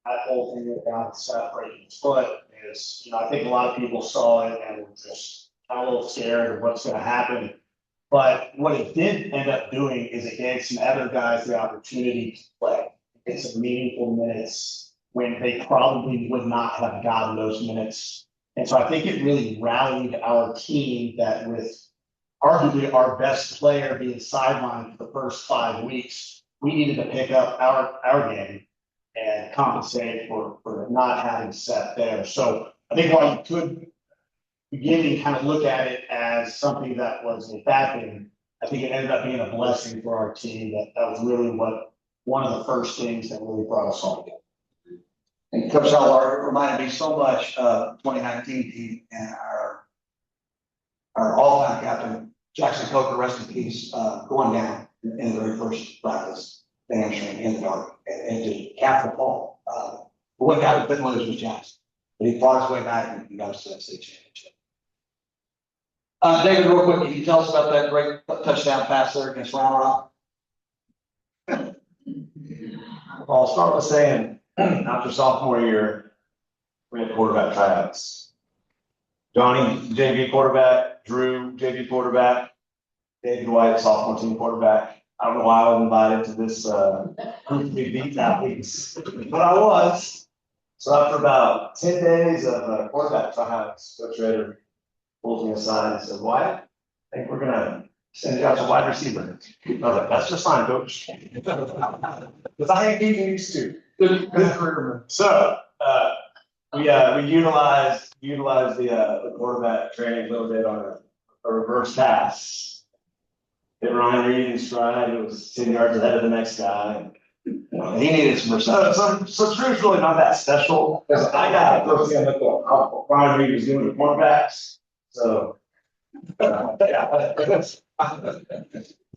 that whole thing about separating his foot is, I think a lot of people saw it and were just a little scared of what's going to happen. But what it did end up doing is it gave some other guys the opportunity to play, get some meaningful minutes when they probably would not have gotten those minutes. And so I think it really rallied our team that with arguably our best player being sidelined for the first 5 weeks, we needed to pick up our game and compensate for not having set there. So I think while you could beginning kind of look at it as something that was a bad thing, I think it ended up being a blessing for our team. That was really one of the first things that really brought us all together. And Coach Salvar reminded me so much of 2019 team and our all-time captain, Jackson Coker, rest in peace, going down in the very first practice, the hamstring in the dark, and just cap the ball. One guy who couldn't lose was Jackson, but he fought his way back and got us to that state championship. David, real quick, can you tell us about that great touchdown pass there against Round Rock? Well, I'll start with saying, after sophomore year, we had quarterback tryouts. Johnny, JV quarterback, Drew, JV quarterback, David White, sophomore team quarterback. I don't know why I was invited to this group to be beat athletes, but I was. So after about 10 days of quarterback tryouts, Coach Rader pulled me aside and said, Wyatt, I think we're gonna send you out to wide receiver. I was like, that's just fine, coach. Because I ain't getting used to. Good career. So we utilized the quarterback training a little bit on a reverse pass. Hit Ryan Reed in stride. It was 10 yards ahead of the next guy. He needed some reception. So Drew's really not that special because I got to look at what Ryan Reed was doing with cornerbacks. So yeah,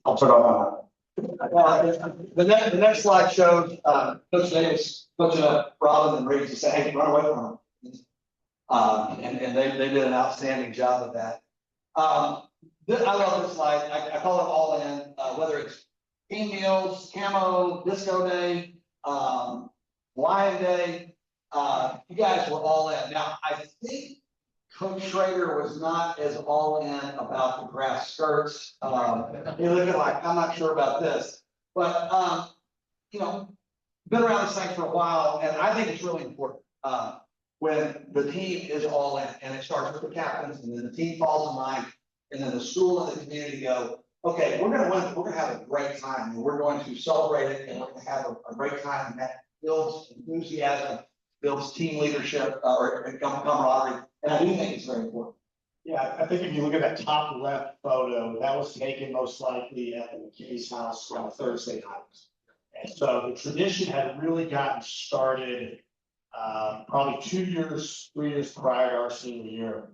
I'll put on The next slide shows Coach Davis coaching up Robin and Reed to say, hey, run away from him. And they did an outstanding job of that. I love this slide. I call it all in, whether it's team meals, camo, disco day, Lion Day. You guys were all in. Now, I think Coach Schrader was not as all in about the grass skirts. He looked like, I'm not sure about this. But, been around this thing for a while, and I think it's really important when the team is all in, and it starts with the captains, and then the team falls in line, and then the school and the community go, okay, we're going to win, we're going to have a great time, and we're going to celebrate it, and we're going to have a great time, and that builds enthusiasm, builds team leadership, or camaraderie, and I do think it's very important. Yeah, I think if you look at that top left photo, that was taken most likely at the McKinney's house on a Thursday night. And so the tradition had really gotten started probably 3 years prior to our senior year,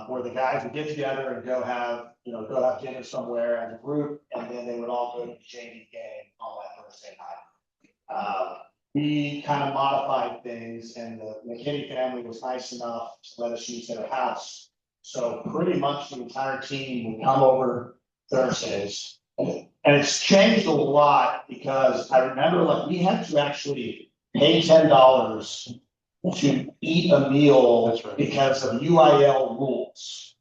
where the guys would get together and go have dinner somewhere as a group, and then they would all go to the JV game on that Thursday night. We kind of modified things, and the McKinney family was nice enough to let us use their house. So pretty much the entire team would come over Thursdays. And it's changed a lot because I remember we had to actually pay $10 to eat a meal because of UIL rules.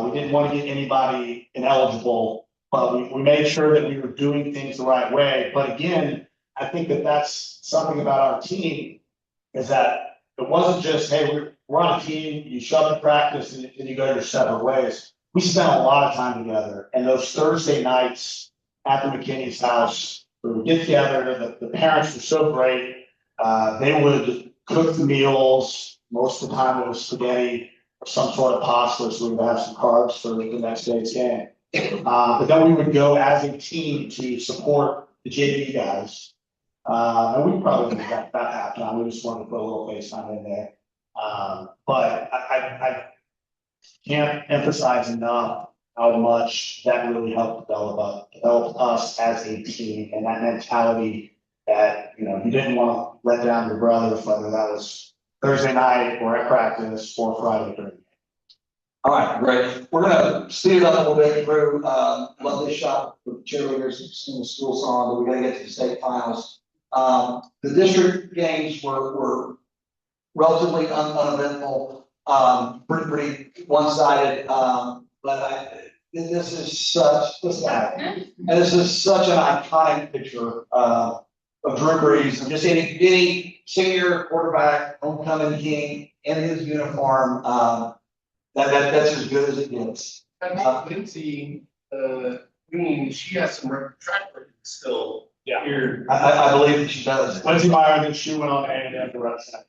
We didn't want to get anybody ineligible, but we made sure that we were doing things the right way. But again, I think that's something about our team is that it wasn't just, hey, we're on a team, you show up to practice and you go your separate ways. We spent a lot of time together, and those Thursday nights at the McKinney's house, we would get together. The parents were so great. They would cook the meals. Most of the time it was spaghetti or some sort of pasta, so we would have some carbs for the next day's game. But then we would go as a team to support the JV guys. And we probably didn't get that halftime. We just wanted to put a little FaceTime in there. But I can't emphasize enough how much that really helped develop us as a team, and that mentality that, you didn't want to let down your brothers, whether that was Thursday night or at practice or Friday during. All right, great. We're going to speed it up a little bit through lovely shot with cheerleaders in the school song, but we got to get to the state finals. The district games were relatively uneventful, pretty one-sided. But this is such an iconic picture of Drew Brees, and just any senior quarterback, homecoming king in his uniform. That's as good as it gets. And Lindsay, she has some track record still Yeah. I believe that she does. Lindsay Meyer, then she went on to A&M to run second.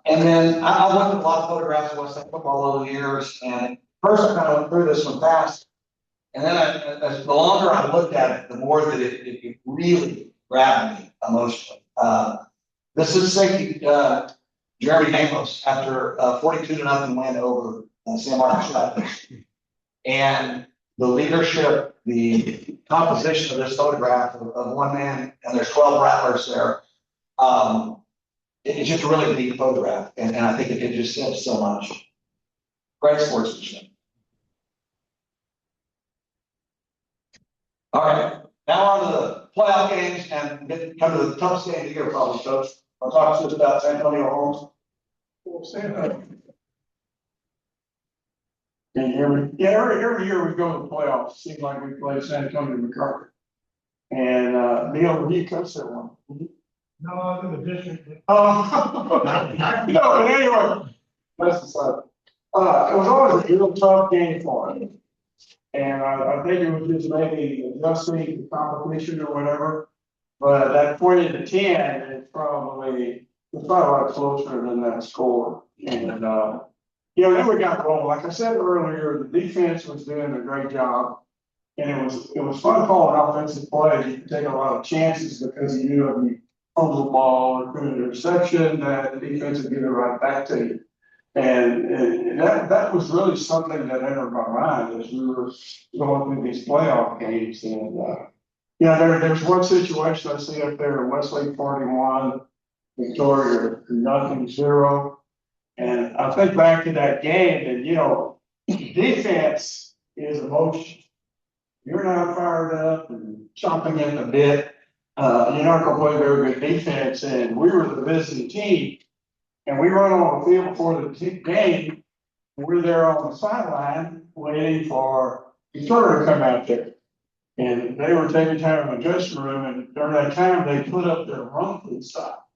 And then I looked at a lot of photographs of Westlake football over the years, and first I kind of went through this one fast. And then as the longer I looked at it, the more that it really grabbed me emotionally. This is safety, Jeremy Amos, after 42-0 win over San Marcos Rattlers. And the leadership, the composition of this photograph of one man, and there's 12 Rattlers there. It's just a really neat photograph, and I think it just says so much. Great sportsmanship. All right, now on to the playoff games and come to the toughest game of the year, probably, Coach. I'll talk to us about San Antonio Holmes. Can you hear me? Yeah, every year we go to the playoffs, seems like we play San Antonio McCarthy. And, Neil, you coached that one. No, I'm in the district. No, but anyway, that's aside. It was always a real tough game for him. And I think it was just maybe adjusting the competition or whatever. But that 40-10 is probably a lot closer than that score. And, then we got rolling. Like I said earlier, the defense was doing a great job. And it was fun calling offensive plays. You could take a lot of chances because you knew if you fumbled the ball or put an interception that the defense would give it right back to you. And that was really something that entered my mind as we were going through these playoff games. And, there's one situation I see up there, Westlake 41, Victoria 0-0. And I think back to that game and, defense is emotion. You're not fired up and chomping at the bit. You're not going to play very good defense. And we were the visiting team. And we run on the field before the game. And we're there on the sideline waiting for Victoria to come out there. And they were taking time in the dressing room. And during that time, they put up their run food stop.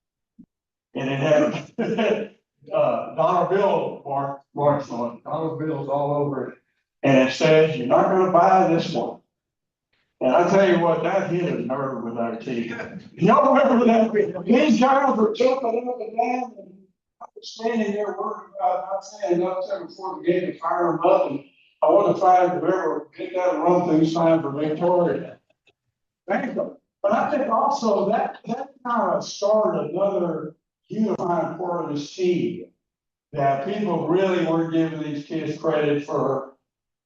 And it had Donald Bill marks on it. Donald Bill's all over it. And it says, "You're not going to buy this one." And I tell you what, that hit a nerve with our team. Y'all remember that? These guys were jumping up and down, and I was standing there worried about not saying nothing before the game to fire them up. And I want to find whoever get that run through sign for Victoria. Thank them. But I think also that kind of started another unifying part of this team. That people really weren't giving these kids credit for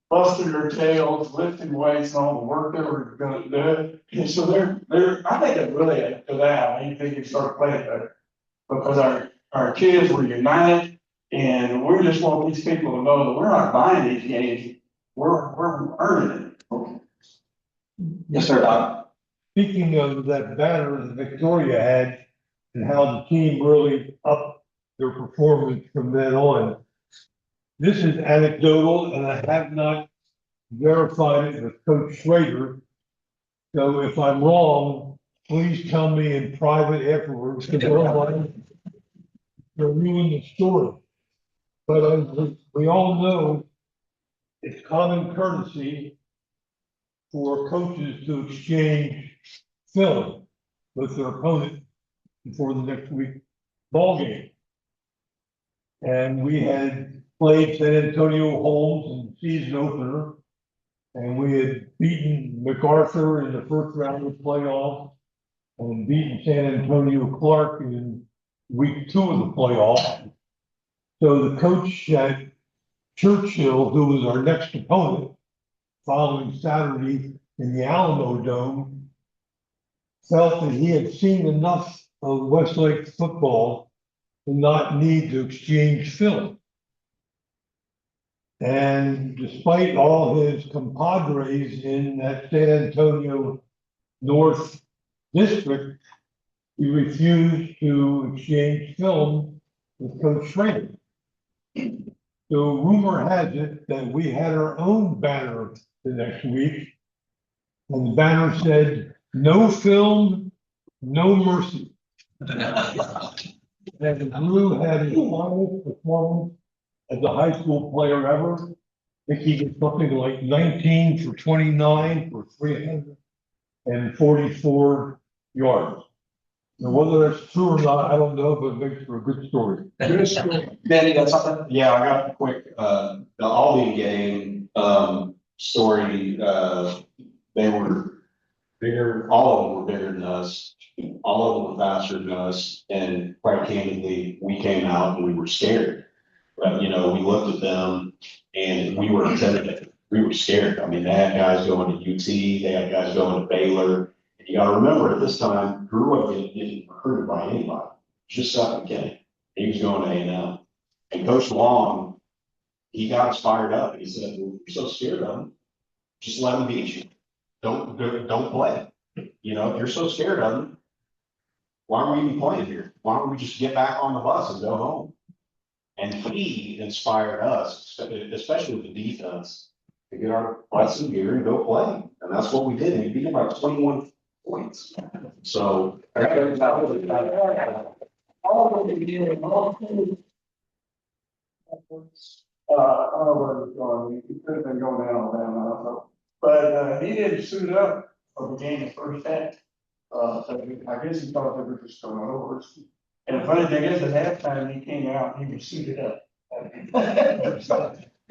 busting their tails, lifting weights, and all the work they were going to do. And so I think it really added to that. I think you start playing better because our kids were united, and we just want these people to know that we're not buying these games. We're earning it. Yes, sir, Doc. Speaking of that banner that Victoria had and how the team really upped their performance from then on. This is anecdotal, and I have not verified it with Coach Schrader. So if I'm wrong, please tell me in private afterwards, because otherwise you'll ruin the story. But as we all know, it's common courtesy for coaches to exchange film with their opponent before the next week ball game. And we had played San Antonio Holmes in season opener, and we had beaten MacArthur in the first round of playoffs, and beaten San Antonio Clark in week 2 of the playoffs. So the coach at Churchill, who was our next opponent, following Saturday in the Alamo Dome, felt that he had seen enough of Westlake football to not need to exchange film. And despite all his compadres in that San Antonio North District, he refused to exchange film with Coach Schrader. So rumor has it that we had our own banner the next week, and the banner said, "No film, no mercy." And Drew had his finest performance as a high school player ever. I think he did something like 19 for 29 for 300 and 44 yards. Now, whether that's true or not, I don't know, but it makes for a good story. Good story. Danny, you got something? Yeah, I got a quick, the Aldi game, story, they were bigger, all of them were bigger than us. All of them were faster than us, and quite candidly, we came out and we were scared. But, you know, we looked at them and we were intimidated. We were scared. I mean, they had guys going to UT, they had guys going to Baylor. And you gotta remember, at this time, Drew wasn't getting recruited by anybody, just Sutton McKinney. He was going to A&M. And Coach Long, he got us fired up. He said, well, you're so scared of them, just let them beat you. Don't play. You know, if you're so scared of them, why are we even playing here? Why don't we just get back on the bus and go home? And he inspired us, especially with the defense, to get our butts in gear and go play. And that's what we did. And we beat them by 21 points. So. I don't know where it was going, he could have been going down Alabama, I don't know. But, he didn't suit up for the game the first half. So I guess he thought they were just going over. And the funny thing is, at halftime, he came out, he was suited up. They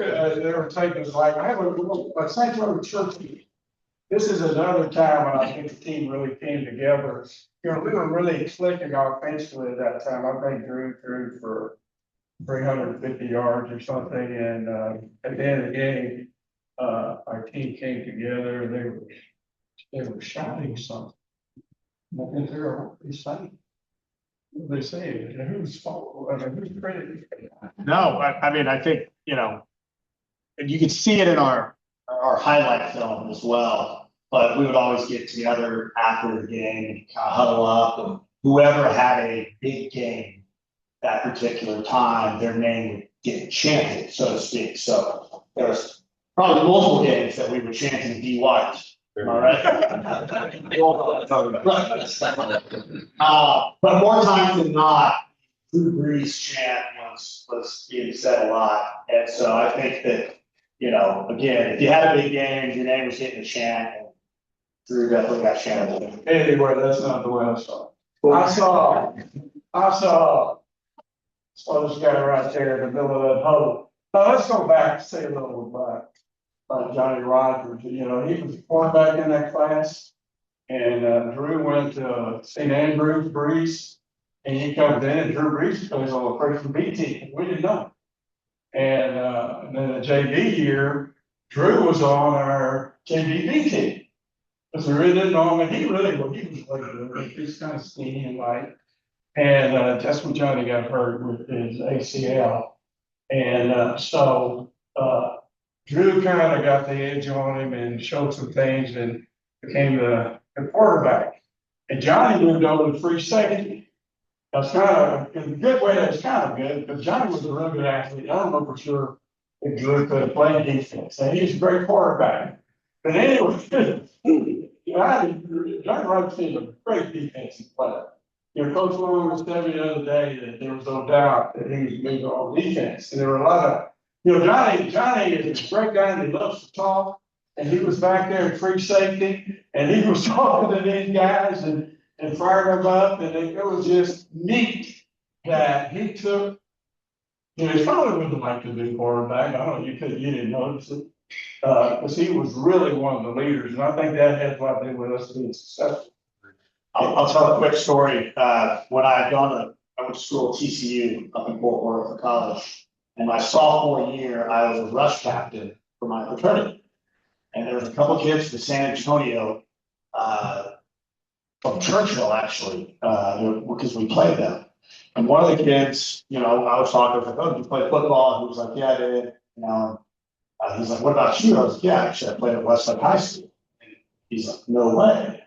were taking us like, I have a St. Louis church meeting. This is another time when I think the team really came together. You know, we were really clicking offensively at that time. I think Drew threw for 350 yards or something, and at the end of the game, our team came together and they were shouting something. I think they were saying. What were they saying? Who's fault? I mean, who's credit? No, I mean, I think, you know, and you could see it in our highlight film as well, but we would always get together after the game and kind of huddle up, and whoever had a big game that particular time, their name would get chanted, so to speak. So there's probably multiple games that we were chanting D White. All right. But more times than not, Drew Brees chant was being said a lot. And so I think that, you know, again, if you had a big game, your name was getting a chant, and Drew definitely got chanted. Anyway, that's not the way I saw it. I saw this guy right there in the middle of that huddle. Now, let's go back, say a little about Johnny Rodgers. You know, he was a quarterback in that class, and Drew went to St. Andrews, Brees, and he comes in, and Drew Brees plays on the freshman B team. We didn't know. And then the JV year, Drew was on our JV B team. Because we really didn't know him, and he was really he's kind of skinny and light. And that's when Johnny got hurt with his ACL. And so Drew kind of got the edge on him and showed some things and became the quarterback. And Johnny moved over to free safety. That's kind of, in a good way, that's kind of good, because Johnny was a real good athlete. I don't know for sure if Drew could have played defense. And he's a great quarterback. But anyway, Johnny Rodgers is a great defensive player. You know, Coach Long was telling me the other day that there was no doubt that he was moving on defense. And there were a lot of, you know, Johnny is a great guy and he loves to talk. And he was back there in free safety and he was talking to these guys and firing them up. And it was just neat that he took, you know, he probably wouldn't like to be quarterback. I don't know, you didn't notice it. Because he was really one of the leaders. And I think that has a lot to do with us being successful. I'll tell a quick story. When I went to school at TCU up in Fort Worth for college. And my sophomore year, I was a rush captain for my fraternity. And there was a couple kids from San Antonio, from Churchill actually, because we played them. And one of the kids, you know, I was talking, I was like, oh, did you play football? And he was like, yeah, I did. You know, he's like, what about you? I was like, yeah, actually, I played at Westlake High School. And he's like, no way.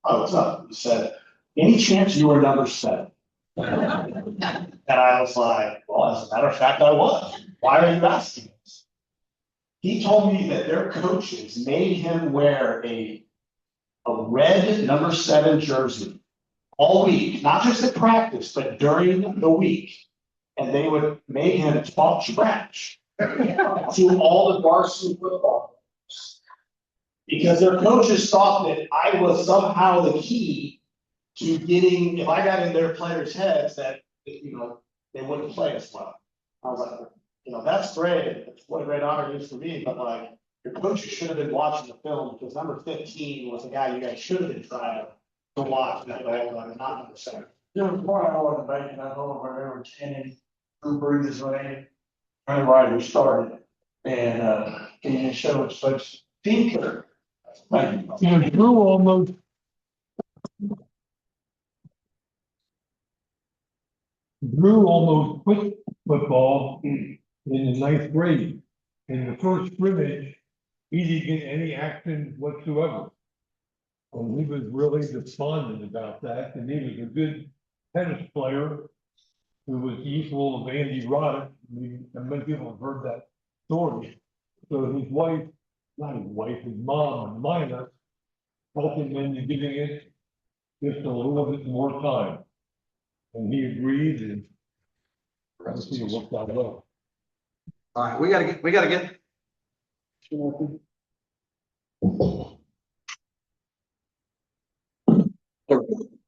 Oh, what's up? He said, any chance you were number 7? And I was like, well, as a matter of fact, I was. Why are you asking this? He told me that their coaches made him wear a red number 7 jersey all week, not just at practice, but during the week. And they would make him talk trash to all the varsity football players. Because their coaches thought that I was somehow the key to getting, if I got in their players' heads that, you know, they wouldn't play as well. I was like, you know, that's great, what a great honor it is for me, but like, your coaches should have been watching the film, because number 15 was the guy you guys should have been trying to watch, not number 7. There was one I wasn't making, I don't know where they were Kenny, who breathed his way. Running right, who started, and, can you show us such thinker? Thank you. You know, Drew almost quit football in the ninth grade. In the first scrimmage, he didn't get any action whatsoever. And he was really despondent about that, and he was a good tennis player who was equal of Andy Roddick. And many people have heard that story. So his wife, not his wife, his mom and Mina helped him into giving it just a little bit more time. And he agreed, and obviously it worked out well. All right, we gotta get. There we go. We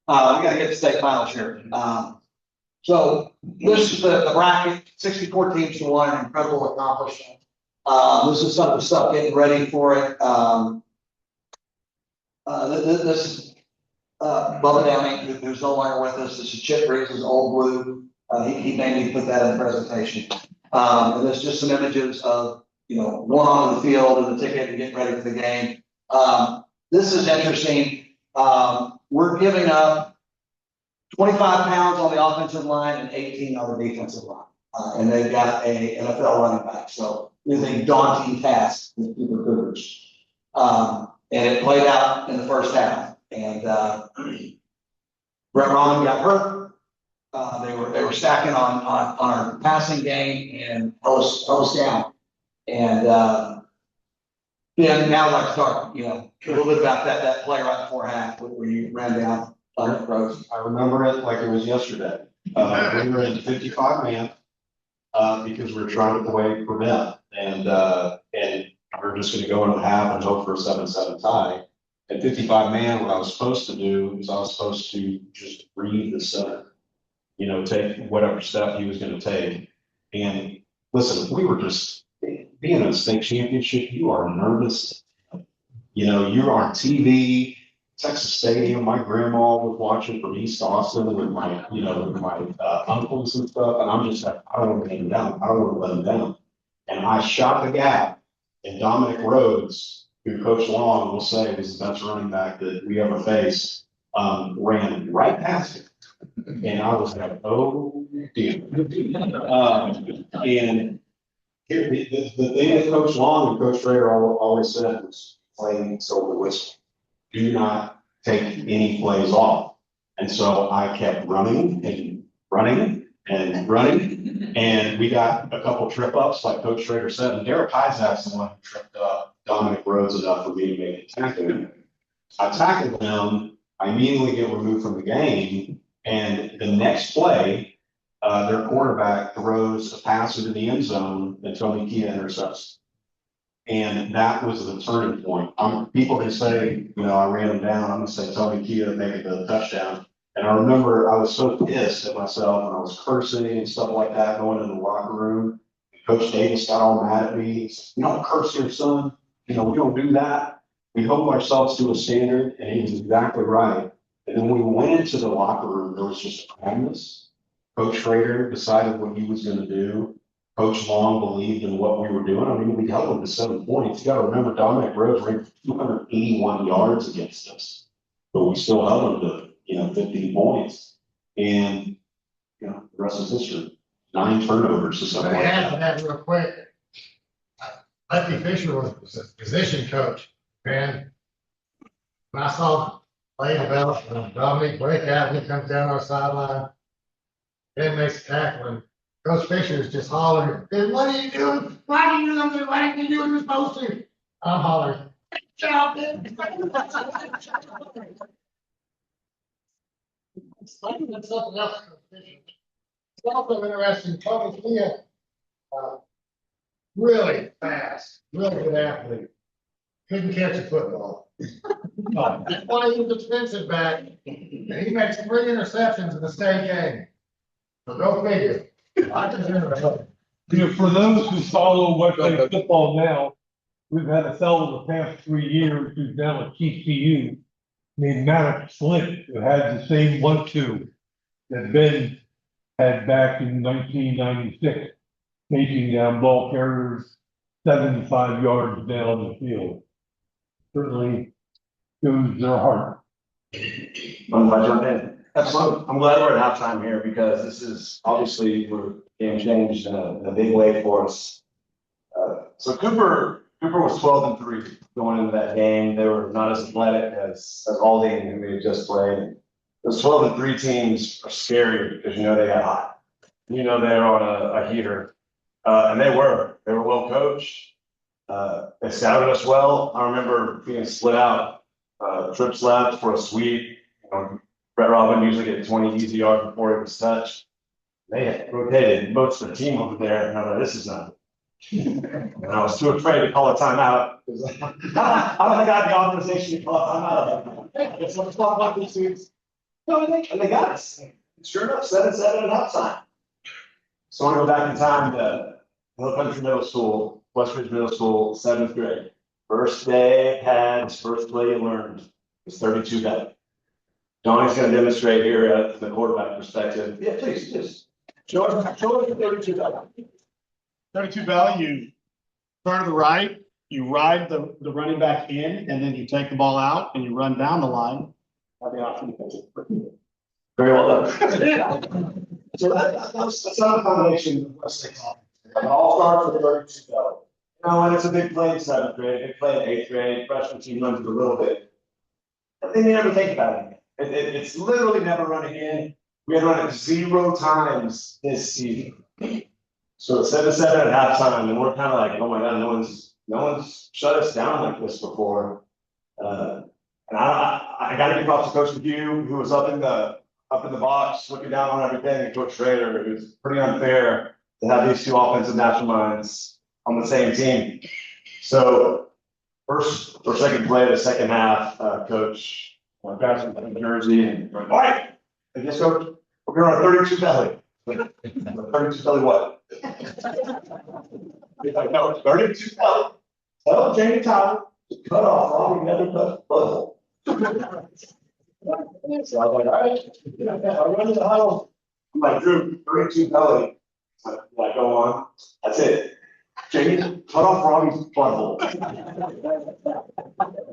gotta get to state finals here. So this is the bracket, 64 teams to one, an incredible accomplishment. This is some of the stuff getting ready for it. This is Bubba Downing, who's no longer with us. This is Chip Reeves' old blue. He made me put that in the presentation. And there's just some images of, you know, one on the field and the ticket and getting ready for the game. This is interesting. We're giving up 25 pounds on the offensive line and 18 on the defensive line. And they've got a NFL running back. So it's a daunting task with the Cougars. And it played out in the first half. And Brett Ron got hurt. They were stacking on our passing game and held us down. And then now I'd like to start, you know, a little bit about that play right before half where you ran down Dominic Rose. I remember it like it was yesterday. We were in 55 man, because we were trying to play prevent, and we're just gonna go into half and hope for a 7-7 tie. At 55 man, what I was supposed to do is I was supposed to just read the center, you know, take whatever step he was gonna take. And listen, we were just, being in a state championship, you are nervous. You know, you're on TV, Texas Stadium. My grandma was watching from East Austin with my, you know, with my uncles and stuff. And I'm just like, I don't want to let him down. I don't want to let him down. And I shot the gap, and Dominic Rhodes, who Coach Long will say was the best running back that we ever faced, ran right past it. And I was like, oh dear. And here, the thing that Coach Long and Coach Schrader always said was playing silver whistle. Do not take any plays off. And so I kept running and running and running. And we got a couple trip ups, like Coach Schrader said. And Derek Isaacs, the one who tripped up Dominic Rhodes enough for me to make a tackle. I tackled him. I immediately get removed from the game. And the next play, their quarterback throws a pass into the end zone and Tony Kia intercepts. And that was the turning point. People can say, you know, I ran him down. I'm going to say Tony Kia made the touchdown. And I remember I was so pissed at myself and I was cursing and stuff like that going into the locker room. Coach Davis got all mad at me. He said, "You don't curse here, son. You know, we don't do that. We hold ourselves to a standard." And he was exactly right. And then when we went into the locker room, there was just calmness. Coach Schrader decided what he was going to do. Coach Long believed in what we were doing. I mean, we held them to 7 points. You got to remember, Dominic Rhodes ran 281 yards against us, but we still held them to, you know, 15 points. And, you know, the rest is history. 9 turnovers or something like add to that. that real quick. Lefty Fisher was a position coach, and when I saw play develop, Dominic break out, and he comes down our sideline, then makes a tackle, and Coach Fisher is just hollering, "Hey, what are you doing? Why are you doing? Why are you doing what you're supposed to?" I'm hollering, "Good job, man." I think that's something else. It's also interesting, Tony Kia, really fast, really good athlete. couldn't catch a football. That's why he was a defensive back, and he makes 3 interceptions in the state game. So go figure. I can remember. You know, for those who follow Westlake football now, we've had a fellow the past 3 years who's down at TCU named Maddox Flint, who had the same 1-2 that Ben had back in 1996, chasing down ball carriers 75 yards down the field. Certainly shows their heart. If I jump in? Absolutely. I'm glad we're at halftime here because this is obviously we're game changed in a big way for us. So Cooper was 12-3 going into that game. They were not as athletic as Aldine, who we had just played. Those 12-3 teams are scary because you know they got hot. You know they're on a heater, and they were well coached. They scouted us well. I remember being split out, trips left for a sweep. You know, Brett Robin usually get 20 easy yards before it was touched. They had rotated most of the team over there, and I thought, this is not. And I was too afraid to call a timeout because I don't think I had the authorization to call a timeout. It's let's talk about these dudes. No, and they got us. Sure enough, 7-7 at halftime. So I want to go back in time to Hill Country Middle School, Westridge Middle School, 7th grade. First day of pads, first play you learned was 32 belly. Donnie's going to demonstrate here at the quarterback perspective. Yeah, please. Show us the 32 belly. 32 belly, you turn to the right, you ride the running back in, and then you take the ball out and you run down the line. Have the option to catch it. Very well done. So that's not a combination of Westlake offense. It all starts with 32 belly. You know, and it's a big play in 7th grade, big play in 8th grade, freshman team runs it a little bit. But then you never think about it. It's literally never run again. We had run it 0 times this season. So it's 7-7 at halftime, and we're kind of like, oh my God, no one's shut us down like this before. And I got to give props to Coach McHugh, who was up in the box, looking down on everything, and Coach Schrader. It was pretty unfair to have these two offensive masterminds on the same team. So first or second play of the second half, Coach grabs from New Jersey and went, all right, I guess Coach, we're going to run 32 belly. 32 belly what? He's like, no, 32 belly. Tell Jamie Tyler to cut off all the other butthole. So I was like, all right, I run to the huddle. I'm like, Drew, 32 belly. Yeah, go on. That's it. Jamie, cut off Robbie's butthole.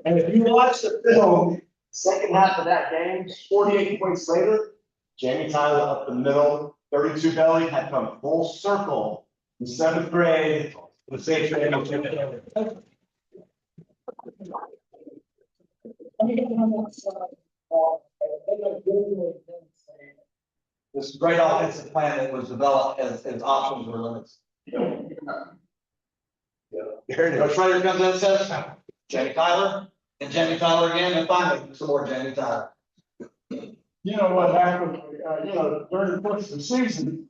And if you watch the film, second half of that game, 48 points later, Jamie Tyler up the middle, 32 belly had come full circle in 7th grade. The state championship. This great offensive plan that was developed as options were limits. Here it Coach is. Schrader comes in and says, Jamie Tyler, and Jamie Tyler again, and finally, some more Jamie Tyler. You know what happened, during the course of the season,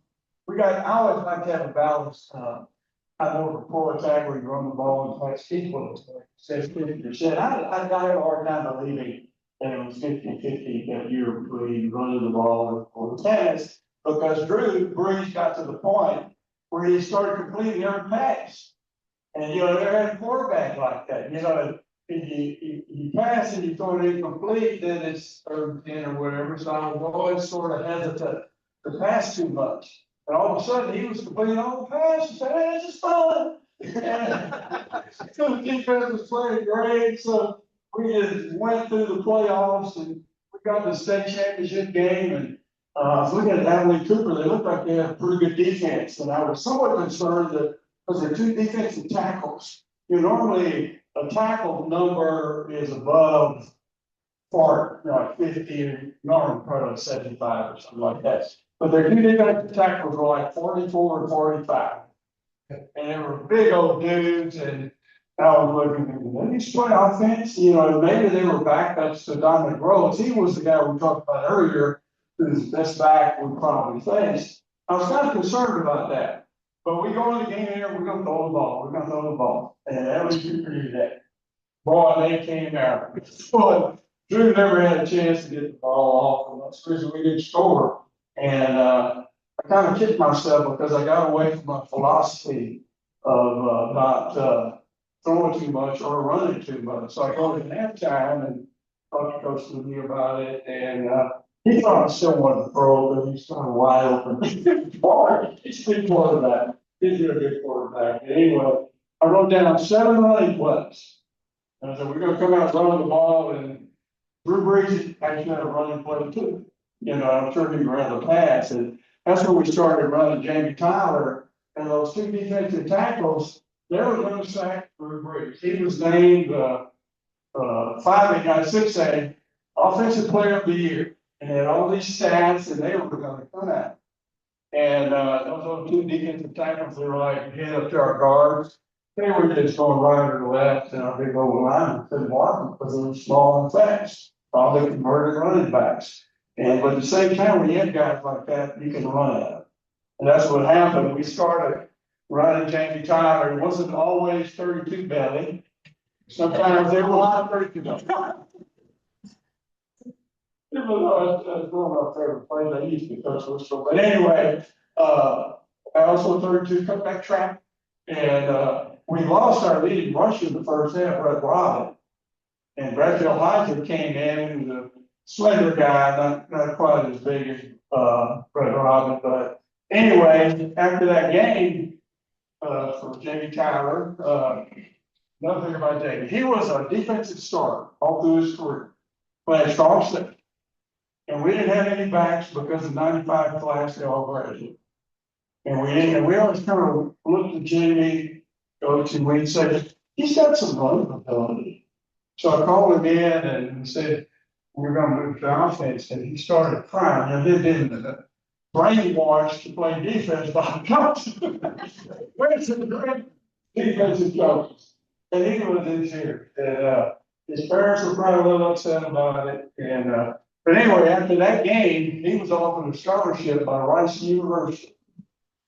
I always like to have a balance, I know the core attack where you run the ball and pass equal, says 50%. I had a hard time believing that it was 50-50 that year between running the ball or the pass, because Drew Brees got to the point where he started completing every pass. And, there had a quarterback like that, if you pass and you throw it incomplete, then it's third and 10 or whatever, so I was always sort of hesitant to pass too much. And all of a sudden, he was completing all the passes, and hey, this is fun. So the defense was playing great, so we just went through the playoffs, and we got the state championship game, and I was looking at Abilene Cooper, they looked like they had a pretty good defense, and I was somewhat concerned that, because they're 2 defensive tackles, normally a tackle number is above 40, like 50, and normally probably 75 or something like that. But their 2 defensive tackles were like 44 and 45. And they were big old dudes, and I was looking, maybe he's playing offense, maybe they were backups to Dominic Rose. He was the guy we talked about earlier, who's the best back we probably faced. I was kind of concerned about that. But we go in the game here, we're going to throw the ball. And that was pretty good. boy, they came out. Boy, Drew never had a chance to get the ball off, and that's the reason we didn't score. And, I kind of kicked myself because I got away from my philosophy of, not, throwing too much or running too much. So I go to halftime and talked to Coach with me about it, and, he thought I still wanted to throw, but he's kind of wide open. Boy, he's a good quarterback. He's a really good quarterback. Anyway, I wrote down 7 running plays. And I said, we're gonna come out running the ball, and Drew Brees actually had a running play too. You know, I'm sure he ran the pass, and that's when we started running Jamie Tyler, and those 2 defensive tackles, they were gonna sack Drew Brees. He was named, 6A Offensive Player of the Year, and had all these stats, and they were gonna come out. And, those 2 defensive tackles, they were like, head up to our guards. They were just going right or left, and our big old line couldn't block them because they were small and fast. Probably converted running backs. And but at the same time, when you have guys like that, you can run at them. And that's what happened. We started running Jamie Tyler. It wasn't always 32 belly. Sometimes there were a lot of 32 belly. It was one of my favorite plays. I used to coach with school. But anyway, I also 32 cutback trap. And, we lost our leading rusher in the first half, Brett Robin. And Bradfield Heiser came in, he was a slender guy, not quite as big as, Brett Robin, but anyway, after that game, for Jamie Tyler, another thing about Jamie, he was a defensive starter all through his career, playing strong safety. And we didn't have any backs because of 95 class, they all graduated. And we always kind of looked at Jamie, coach, and we'd say, he's got some running ability. So I called him in and said, we're gonna move to offense, and he started crying. Now, they didn't brainwashed to play defense by coach. Where's the great defensive coaches? And he was in here, and, his parents were probably a little upset about it, and, but anyway, after that game, he was offered a scholarship by Rice University.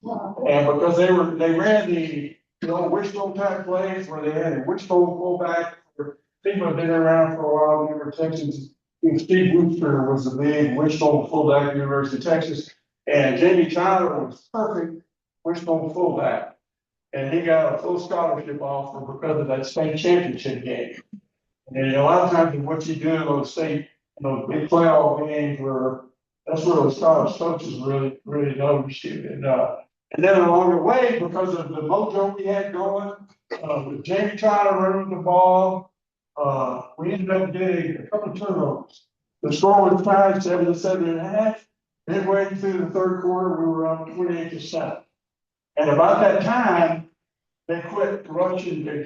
And because they ran the, wishbone type plays where they had a wishbone fullback, for people have been around for a while, remember Texas. Steve Wooster was the big wishbone fullback at University of Texas, and Jamie Tyler was perfect wishbone fullback. And he got a full scholarship offer because of that state championship game. And a lot of times what you do in those state, those big playoff games where that's where those college coaches really noticed you. And then along the way, because of the mojo we had going, with Jamie Tyler running the ball, we ended up getting a couple of turnovers. The score was tied 7-7.5. Midway through the third quarter, we were up 28-7. And about that time, they quit rushing, they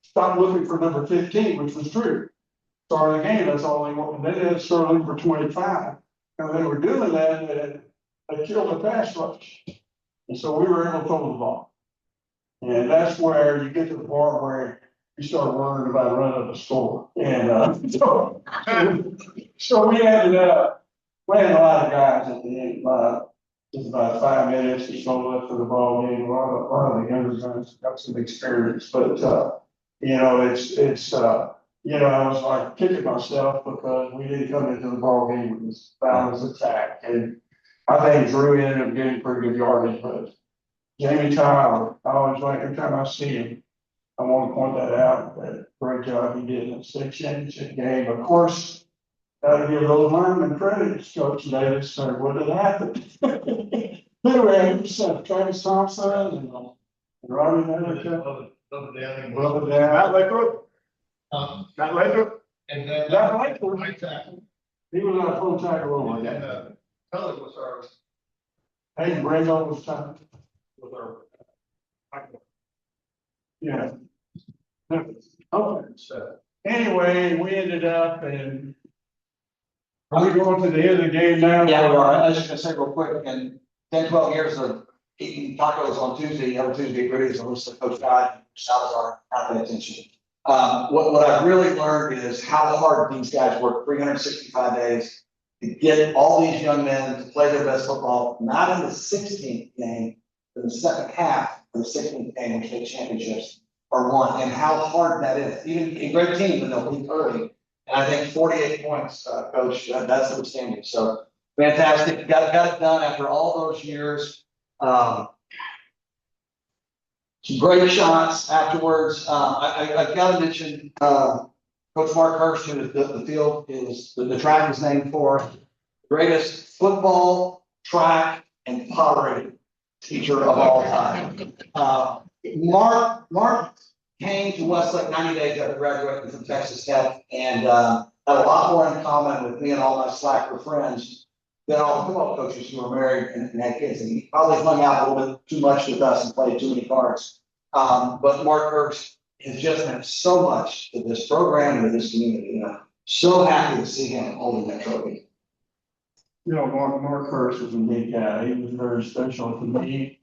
stopped looking for number 15, which was true. Start of the game, that's all they wanted. They didn't start looking for 25. And they were doing that, they killed the pass rush. And so we were able to throw the ball. And that's where you get to the part where you start worrying about running the score. And so we ended up playing a lot of guys at the end. Just about 5 minutes or so left for the ball game. A lot of the younger guys got some experience, but I was like kicking myself because we didn't come into the ball game with this balanced attack. And I think Drew ended up getting pretty good yardage, but Jamie Tyler, I always like every time I see him, I want to point that out, that great job he did in the state championship game. Of course, gotta give those linemen credit, Coach Davis, or what did happen? Anyway, Travis Thompson and Robbie Miller. Matt Lathrop? Matt Lathrop? And then. That right, Right tackle. he was on a full tackle role like And, that. Kelly was our. Hey, Brando was time. Was our. Yeah. Okay, so anyway, we ended up and. Are we going to the end of the game now? Yeah, we are. I was just gonna say real quick, in 10-12 years of eating tacos on Tuesday, every Tuesday, great, so listen to Coach Guy, Salazar, not paying attention. What I've really learned is how hard these guys work 365 days to get all these young men to play their best football, not in the 16th game, but in the second half of the 16th game, which they championships. or won, and how hard that is, even in great teams, when they'll lead early. And I think 48 points, coach, that's outstanding, so fantastic, got it done after all those years. Some great shots afterwards, I've got to mention, Coach Mark Hurst, who is the field is, the track is named for, greatest football, track, and pottery teacher of all time. Mark came to Westlake 90 days after graduating from Texas Tech and had a lot more in common with me and all my Slacker friends than all the football coaches who were married and had kids. And he probably hung out a little bit too much with us and played too many cards. But Mark Hurst has just meant so much to this program and to this community. You know, so happy to see him holding that trophy. You know, Mark Hurst was a big guy. He was very special to me.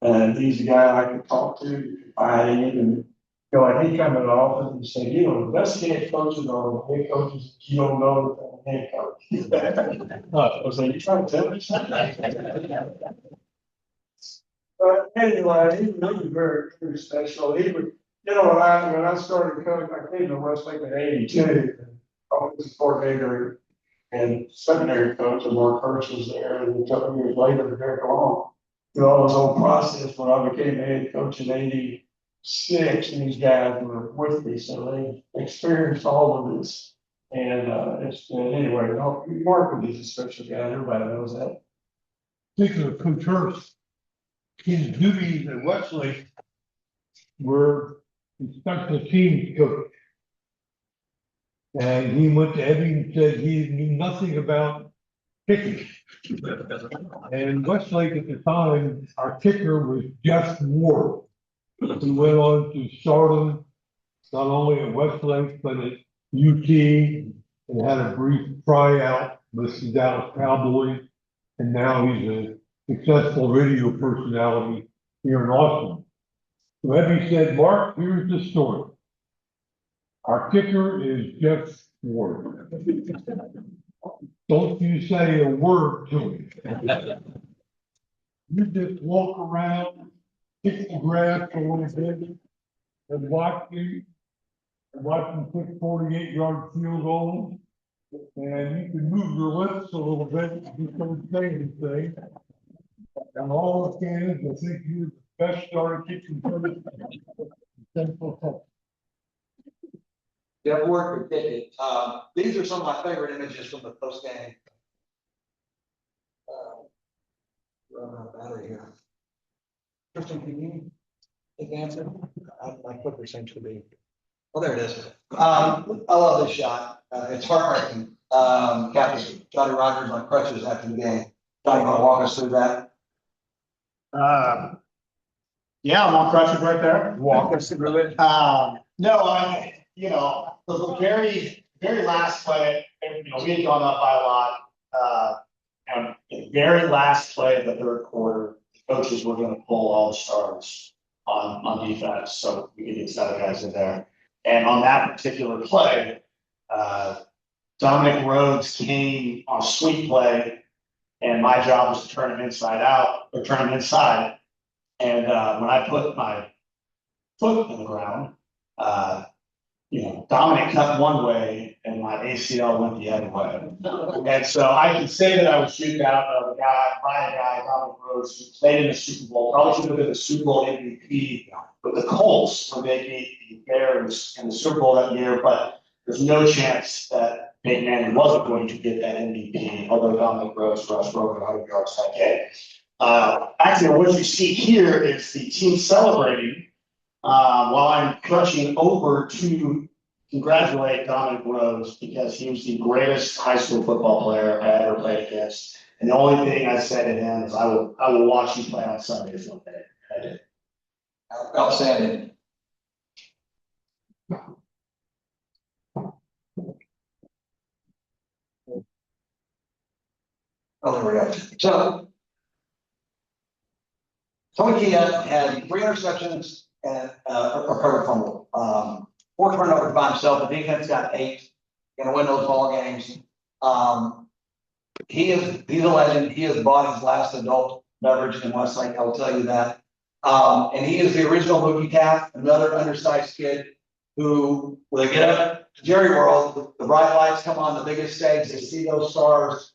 And he's a guy I could talk to, confide in him, and you know, like he come in the office and say, you know, the best head coaches are the head coaches you don't know the head coach. I was like, you trying to tell me something? But anyway, he was very, very special. He would, you know, when I started coaching, I came to Westlake in '82, and I was a coordinator and secondary coach, and Mark Hurst was there, and a couple years later, Derek Long. Through all this whole process, when I became the head coach in '86, these guys were with me, so they experienced all of this. And anyway, Mark was a special guy. Everybody knows that. Speaking of Coach Hurst, his duties at Westlake were special teams coach. And he went to Eddie and said he knew nothing about kicking. And Westlake at the time, our kicker was Jeff Ward. He went on to stardom, not only at Westlake, but at UT, and had a brief tryout with the Dallas Cowboys. And now he's a successful radio personality here in Austin. So Eddie said, Mark, here's the story. Our kicker is Jeff Ward. Don't you say a word to him. You just walk around, kick the grass for what he did, and watch him kick 48-yard field goals. And you can move your lips a little bit, just don't say anything. And all the fans will think you're the best starter kicking person in Central Texas. Jeff Ward could kick it. These are some of my favorite images from the post game. Run out of battery here. Kristen, can you take the answer? My clicker seems to be. Oh, there it is. I love this shot. It's heartbreaking. Captain Johnny Rogers on crutches after the game. Johnny, want to walk us through that? Yeah, I'm on crutches right there. Walk us through it. No, you know, the very, very last play, you know, we had gone up by a lot. And the very last play of the third quarter, the coaches were going to pull all the stars on defense, so we could get 7 guys in there. And on that particular play, Dominic Rhodes came on a sweep play, and my job was to turn him inside out, or turn him inside. And when I put my foot in the ground, you know, Dominic cut one way and my ACL went the other way. And so I can say that I was shooting out of a guy, Dominic Rhodes, who played in the Super Bowl, probably should have been the Super Bowl MVP, but the Colts when they beat the Bears in the Super Bowl that year, but there's no chance that Peyton Manning wasn't going to get that MVP, although Dominic Rhodes rushed over 100 yards that game. Actually, what you see here is the team celebrating while I'm crutching over to congratulate Dominic Rhodes because he was the greatest high school football player I ever played against. And the only thing I said to him is I will watch you play on Sundays one day. I did. Outstanding. Oh, there we go. So Tony Kia had 3 interceptions and a recovered fumble. 4 turnovers by himself. The defense got 8. Going to win those ball games. He's a legend. He has bought his last adult beverage in Westlake. I will tell you that. And he is the original Mookie Taft, another undersized kid who, when they get up to Jerry World, the bright lights come on, the biggest stage, they see those stars.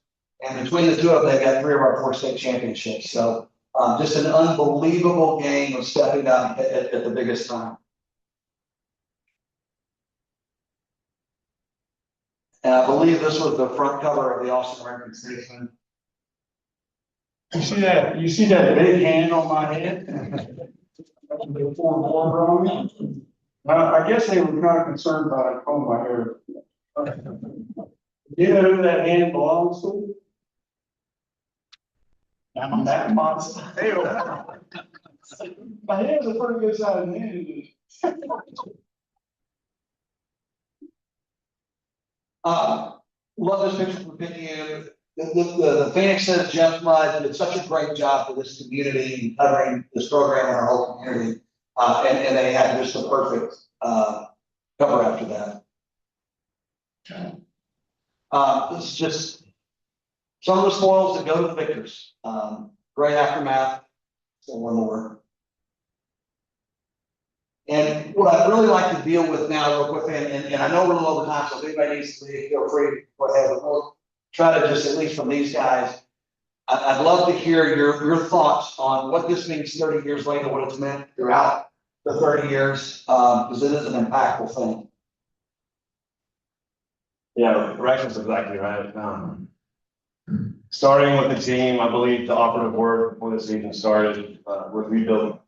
And between the two of them, they've got 3 of our 4 state championships. So just an unbelievable game of stepping up at the biggest time. And I believe this was the front cover of the Austin American Statesman. You see that big hand on my head? Before more on me? I guess they were kind of concerned about it on my hair. You know who that hand belongs to? I'm that monster. My hand's a pretty good sized hand. Love this picture from Picayune. The Phoenix says Jeff Mudd did such a great job for this community and covering this program in our whole community. And they had just a perfect cover after that. This is just some of the spoils that go to the victors. Great aftermath. So one more. And what I'd really like to deal with now, real quick, and I know we're a little over time, so if anybody needs to leave, feel free to go ahead. But we'll try to just, at least from these guys, I'd love to hear your thoughts on what this means 30 years later, what it's meant throughout the 30 years, because it is an impactful thing. Yeah, Rex's exactly right. Starting with the team, I believe the operative word before the season started was rebuilding.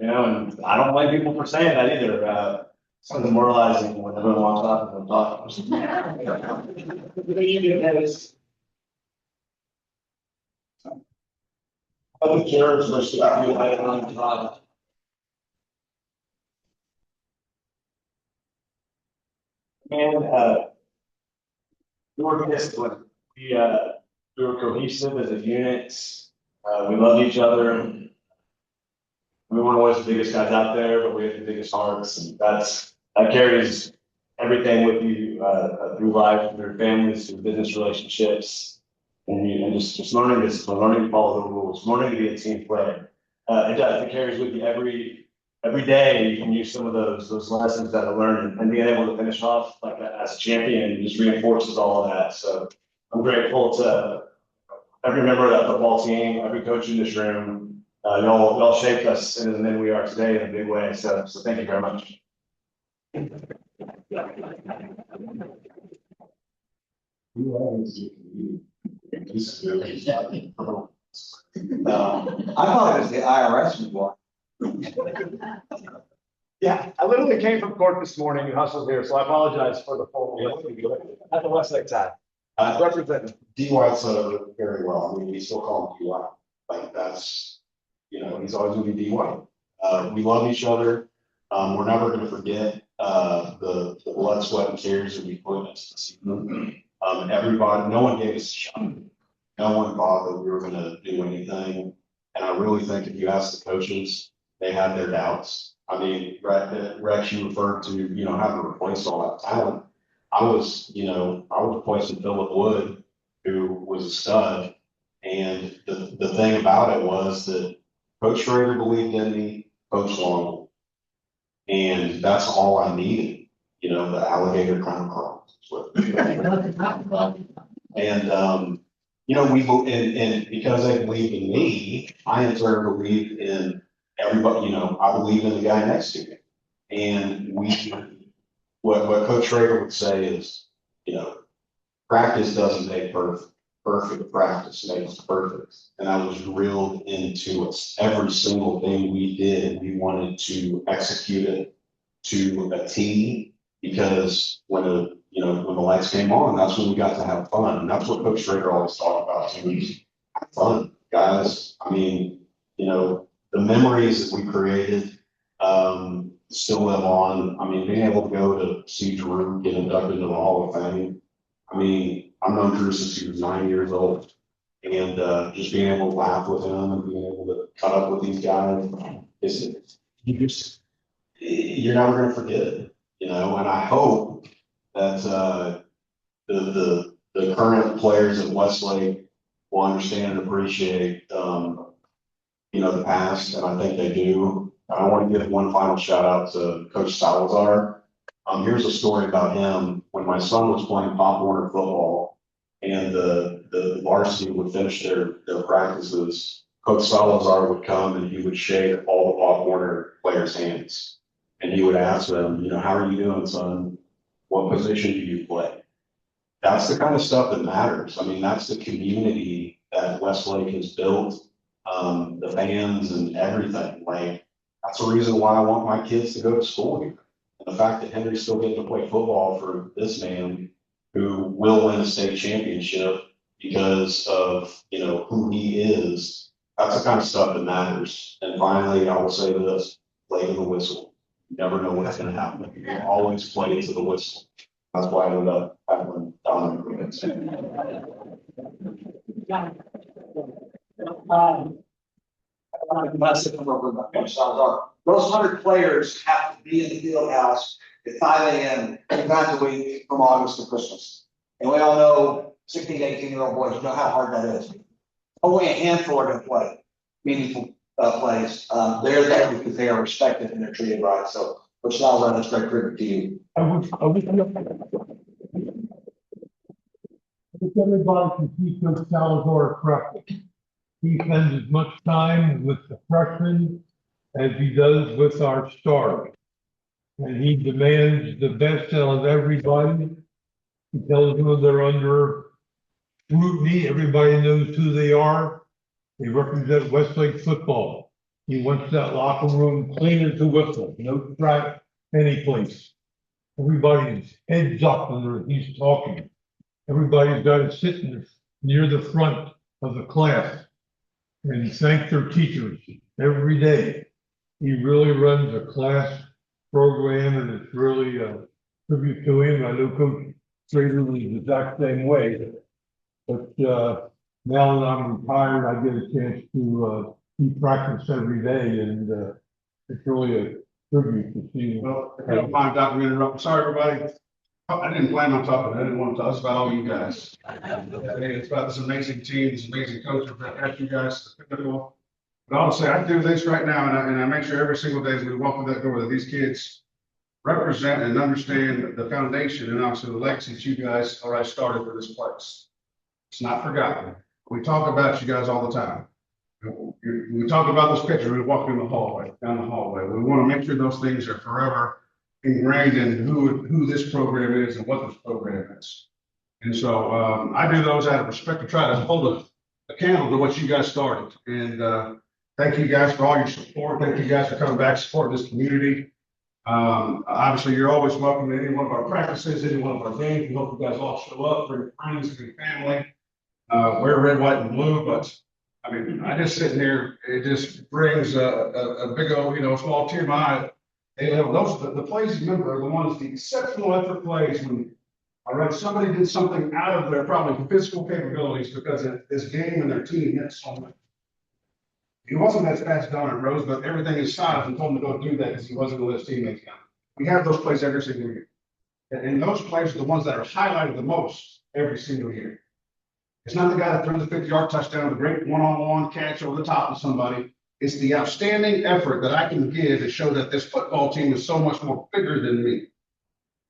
You know, and I don't blame people for saying that either. It's demoralizing when everyone walks off and talks. Other chairs wish to be lighted on top. And we were disciplined. We were cohesive as a unit. We loved each other. We weren't always the biggest guys out there, but we had the biggest hearts, and that carries everything with you through life, through families, through business relationships, and just learning discipline, learning to follow the rules, learning to be a team player. It carries with you every day. You can use some of those lessons that I learned, and being able to finish off like that as a champion just reinforces all of that. So I'm grateful to every member of that football team, every coach in this room. Y'all shaped us into the men we are today in a big way. So thank you very much. I thought it was the IRS report. Yeah, I literally came from court this morning and hustled here, so I apologize for the formal at the Westlake side. Representing. DY said it very well. I mean, we still call him DY. Like that's, you know, he's always gonna be DY. We love each other. We're never gonna forget the blood, sweat, and tears that we put into the season. Everybody, no one gave us a shot. No one thought that we were gonna do anything. And I really think if you ask the coaches, they had their doubts. I mean, Rex, you referred to, you know, having to replace all that talent. I was replacing Philip Wood, who was a stud. And the thing about it was that Coach Schrader believed in me, Coach Long. And that's all I needed, you know, the alligator crown crawl. And, you know, and because they believed in me, I in turn believed in everybody, you know, I believe in the guy next to me. And what Coach Schrader would say is, you know, practice doesn't make perfect. Perfect practice makes perfect. And I was drilled into it. Every single thing we did, we wanted to execute it to a T, because when the lights came on, that's when we got to have fun. And that's what Coach Schrader always talked about too. Have fun, guys. I mean, you know, the memories that we created still live on. I mean, being able to go to see Drew get inducted into the Hall of Fame. I mean, I've known Drew since he was 9 years old, and just being able to laugh with him and being able to cut up with these guys you're never going to forget it, you know. And I hope that the current players at Westlake will understand and appreciate the past, and I think they do. I want to give one final shout out to Coach Salazar. Here's a story about him. When my son was playing Pop Warner football and the varsity would finish their practices, Coach Salazar would come and he would shake all the Pop Warner players' hands. And he would ask them, how are you doing, son? What position do you play? That's the kind of stuff that matters. I mean, that's the community that Westlake has built, the fans and everything. Like, that's the reason why I want my kids to go to school here. And the fact that Henry's still getting to play football for this man who will win a state championship because of, who he is, that's the kind of stuff that matters. And finally, I will say this, play to the whistle. You never know what's going to happen. You can always play to the whistle. That's why I ended up having dominant agreements. Those 100 players have to be in the field house at 5 a.m. 3 times a week from August to Christmas. And we all know 16 to 18-year-old boys know how hard that is. Only a handful are going to play meaningful plays. They're there because they are respected and they're treated right. So, Coach Salazar, that's great credit to you. I wish everybody can see Coach Salazar correctly. He spends as much time with the freshmen as he does with our stars. And he demands the best out of everybody. He tells them they're under scrutiny. Everybody knows who they are. They represent Westlake football. He wants that locker room clean as a whistle, no track any place. Everybody's heads up when he's talking. Everybody's got to sit near the front of the class and thank their teachers every day. He really runs a class program, and it's really a tribute to him. I know Coach Schrader was the exact same way. But now that I'm retired, I get a chance to practice every day, and it's really a tribute to see him. Well, if you don't mind, Dr. Interrupt, sorry, everybody. I didn't plan on talking, I didn't want to talk, it's about all you guys. It's about this amazing team, this amazing coach, at you guys, typical. But honestly, I do this right now, and I make sure every single day as we walk through that door that these kids represent and understand the foundation and obviously the legacy that you guys already started for this place. It's not forgotten. We talk about you guys all the time. We talk about those pictures, we walk in the hallway, down the hallway. We want to make sure those things are forever ingrained in who this program is and what this program is. And so I do those out of respect to try to hold a candle to what you guys started. And thank you guys for all your support. Thank you guys for coming back, supporting this community. Obviously, you're always welcome to any one of our practices, any one of our games. We hope you guys all show up, bring your friends, bring your family. Wear red, white, and blue, but I mean, I just sitting here, it just brings a big old, small tear to my eye. Those, the plays you remember are the ones, the exceptional effort plays when, all right, somebody did something out of their probably physical capabilities because this game and their team hit so much. He wasn't as fast down at Rose, but everything inside and told him to go do that because he wasn't going to let his teammates down. We have those plays every single year. And those plays are the ones that are highlighted the most every single year. It's not the guy that throws the 50-yard touchdown with a great one-on-one catch over the top of somebody. It's the outstanding effort that I can give to show that this football team is so much more bigger than me.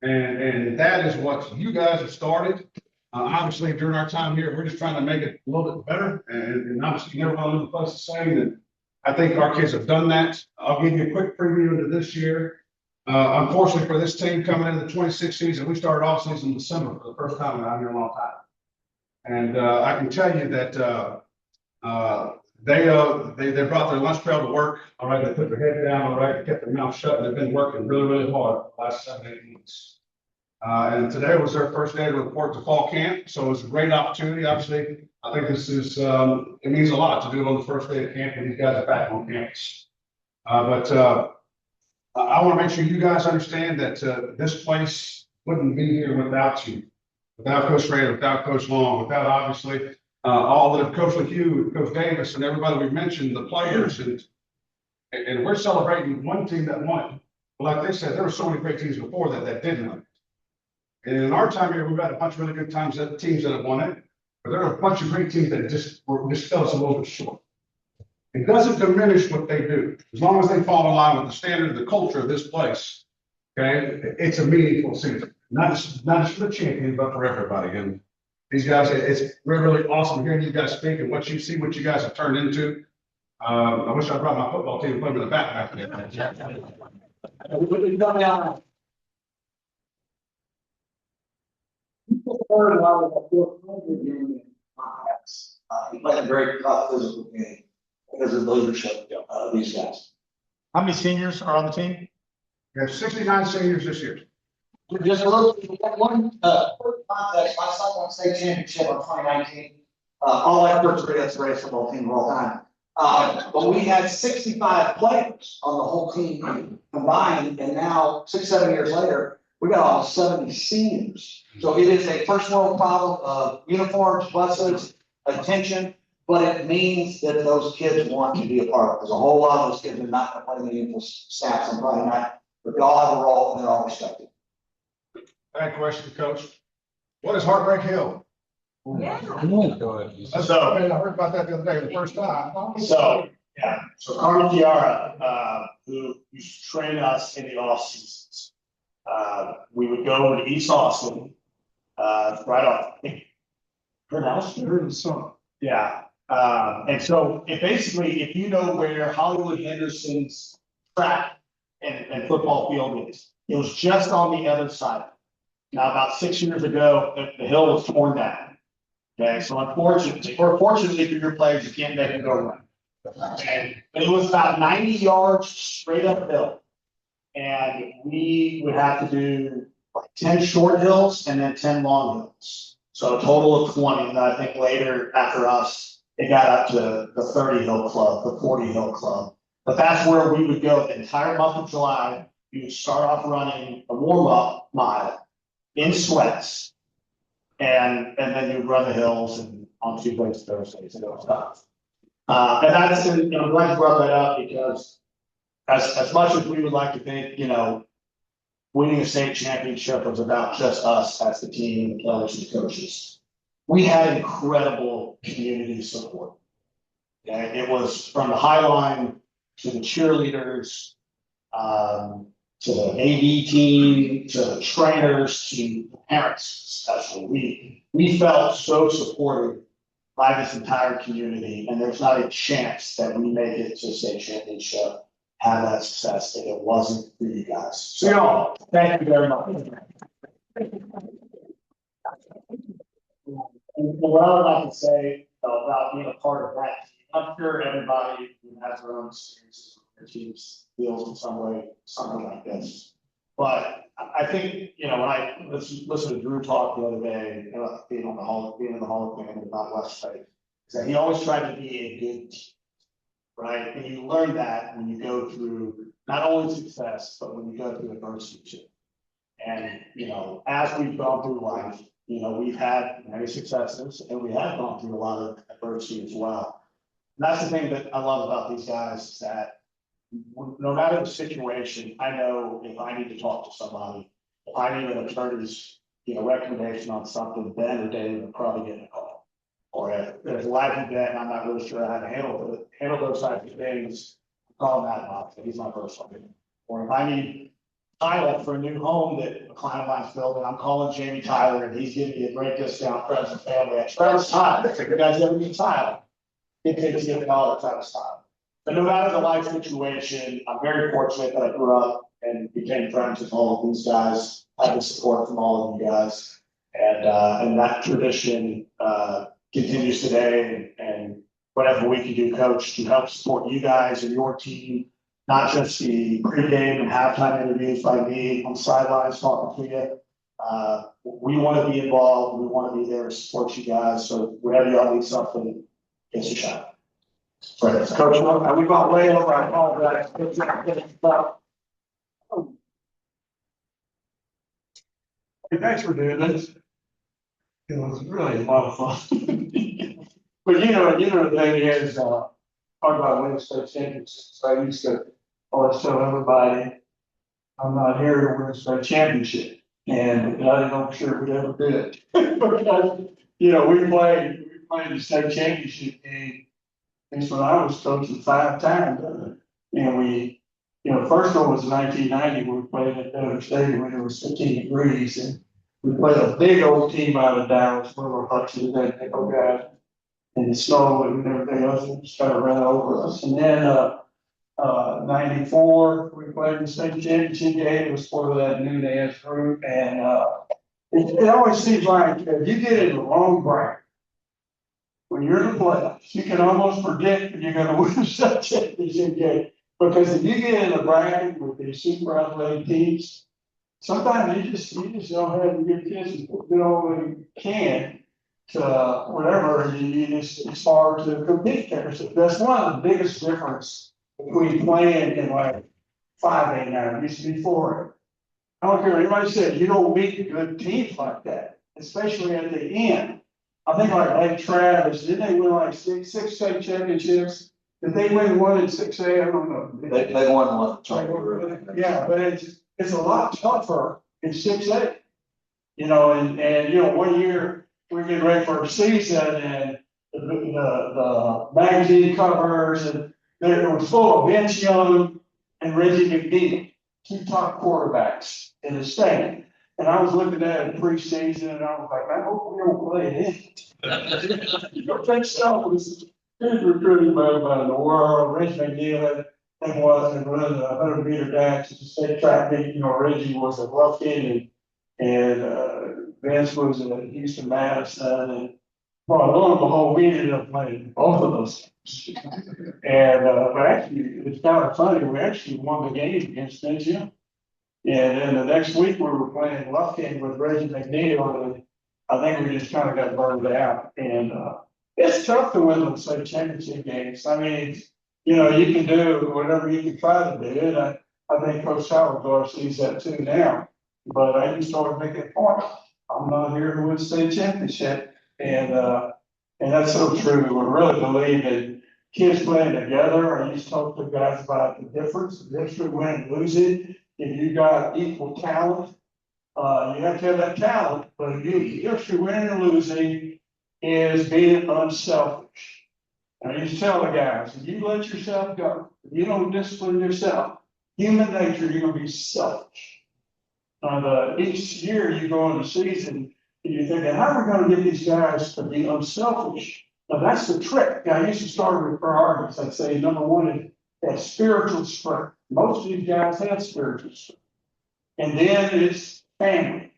And that is what you guys have started. Obviously, during our time here, we're just trying to make it a little bit better. And obviously, you never want to leave the place the same. And I think our kids have done that. I'll give you a quick preview into this year. Unfortunately, for this team coming into the 26th season, we started off season in December for the first time in a long time. And I can tell you that they brought their lunch pail to work. All right, they put their head down. All right, they kept their mouth shut. And they've been working really, really hard for the last 7-8 weeks. And today was their first day to report to fall camp. So it was a great opportunity. Obviously, I think this is, it means a lot to do it on the first day of camp when these guys are back on campus. But I want to make sure you guys understand that this place wouldn't be here without you, without Coach Schrader, without Coach Long, without obviously all of Coach LeHue, Coach Davis, and everybody we mentioned, the players. And we're celebrating one team that won it. But like they said, there were so many great teams before that didn't win it. And in our time here, we've had a bunch of really good teams that have won it, but there are a bunch of great teams that just fell us a little bit short. It doesn't diminish what they do, as long as they fall in line with the standard, the culture of this place. Okay, it's a meaningful season, not just for the champion, but for everybody. And these guys, it's really awesome hearing you guys speak and what you see, what you guys have turned into. I wish I brought my football team and put them in the back there. He played a very tough physical game because of the leadership of these guys. How many seniors are on the team? We have 69 seniors this year. Just a little, one, context, my son won state championship in 2019. All I first grade race football team of all time. But we had 65 players on the whole team combined, and now 6-7 years later, we got almost 70 seniors. So it is a first world problem of uniforms, buses, attention, but it means that those kids want to be a part of it. Because a whole lot of those kids are not going to play meaningful snaps on Friday night, but they all have a role and they're all respected. I had a question, Coach. What is Heartbreak Hill? Yeah. I heard about that the other day, the first time. So Carmen Chiara, who used to train us in the off seasons, we would go to East Austin, right off. Yeah, and so if you know where Hollywood Henderson's track and football field is, it was just on the other side. Now, about 6 years ago, the hill was torn down. Okay, so unfortunately, or fortunately for your players, you can't make them go run. And it was about 90 yards straight uphill. And we would have to do like 10 short hills and then 10 long hills. So a total of 20. And I think later after us, it got up to the 30 hill club, the 40 hill club. But that's where we would go the entire month of July. You would start off running a warm-up mile in sweats. And then you'd run the hills and on Tuesdays, Thursdays, and those stuff. And that's, I'm glad you brought that up because as much as we would like to think, winning a state championship was about just us as the team, players and coaches. We had incredible community support. Okay? It was from the high line to the cheerleaders, to the AV team, to the trainers, to the parents, especially. We felt so supported by this entire community, and there's not a chance that we make it to state championship, have that success if it wasn't for you guys. So, thank you very much. And what I would like to say about being a part of that team, I'm sure everybody who has their own experiences with their teams feels in some way something like this. But I think, when I listened to Drew talk the other day, being in the Hall of Fame about West State, is that he always tried to be a good team, right? And you learn that when you go through not only success, but when you go through adversity too. And, as we've gone through life, we've had many successes and we have gone through a lot of adversity as well. And that's the thing that I love about these guys is that no matter the situation, I know if I need to talk to somebody, if I need an attorney's, recommendation on something, Ben or David will probably get a call. Or if there's a life event and I'm not really sure how to handle those types of things, call Matt Box, he's my first one. Or if I need tile for a new home that a client of mine's building, I'm calling Jamie Tyler and he's giving me a great discount, friends and family at Travis Tile. If you guys ever need tile, it takes you $1 Travis Tile. But no matter the life situation, I'm very fortunate that I grew up and became friends with all of these guys, had the support from all of you guys. And that tradition continues today and whatever we can do, Coach, to help support you guys and your team, not just the pregame and halftime interviews by me on the sidelines talking to you. We want to be involved. We want to be there to support you guys. So whenever y'all need something, get a shot. Right. Coach, we've gone way over our call, but Hey, thanks for doing this. It was really a lot of fun. But the thing is, talk about winning state championships. So I used to always tell everybody, I'm not here to win a state championship. And I didn't know for sure we'd ever do it. Because, we played the state championship game It's when I was coaching 5 times, and we, first one was 1990, we played at Dodger Stadium when it was 15 degrees, and we played a big old team out of Dallas, River Hudson, that big old guy. And the snow and everything else, it just kind of ran over us, and then, 94, we played the state championship game, it was part of that Nunez group, and, it always seems like if you get in the wrong bracket, when you're in the playoffs, you can almost predict that you're gonna win the state championship game. Because if you get in a bracket with these super athletic teams, sometimes you just don't have to get kids to do all they can to whatever, it's hard to compete there. So that's one of the biggest difference between playing in like 5A now, it used to be 4A. I don't care what anybody said, you don't meet good teams like that, especially at the end. I think like Travis, didn't they win like six state championships? Did they win one in 6A? I don't know. They won one. Yeah, but it's a lot tougher in 6A. And one year we're getting ready for a season and the magazine covers and it was full of Vince Young and Reggie McNeil, 2 top quarterbacks in the state. And I was looking at it preseason and I was like, I hope we don't play it. You don't think so? This is recruiting by in the world. Reggie McNeil had run the 100-meter dash at the state track meet. Reggie was at Lufkin and Vince was at Houston Madison. And well, lo and behold, we ended up playing both of those games. And but actually, it's kind of funny. We actually won the game against Vince Young. And then the next week we were playing Lufkin with Reggie McNeil, and I think we just kind of got burned out. And it's tough to win those state championship games. I mean, you can do whatever you can try to do. And I think Coach Howard sees that too now. But I used to always make that point. I'm not here to win state championship. And that's so true. We really believe in kids playing together. I used to talk to guys about the difference between winning and losing. If you got equal talent, you have to have that talent, but if you're winning or losing is being unselfish. And I used to tell the guys, if you let yourself go, if you don't discipline yourself, human nature, you're gonna be selfish. Each year you go into the season and you're thinking, how are we gonna get these guys to be unselfish? Now that's the trick. I used to start with priorities. I'd say number one is that spiritual strength. Most of these guys have spiritual strength. And then it's family.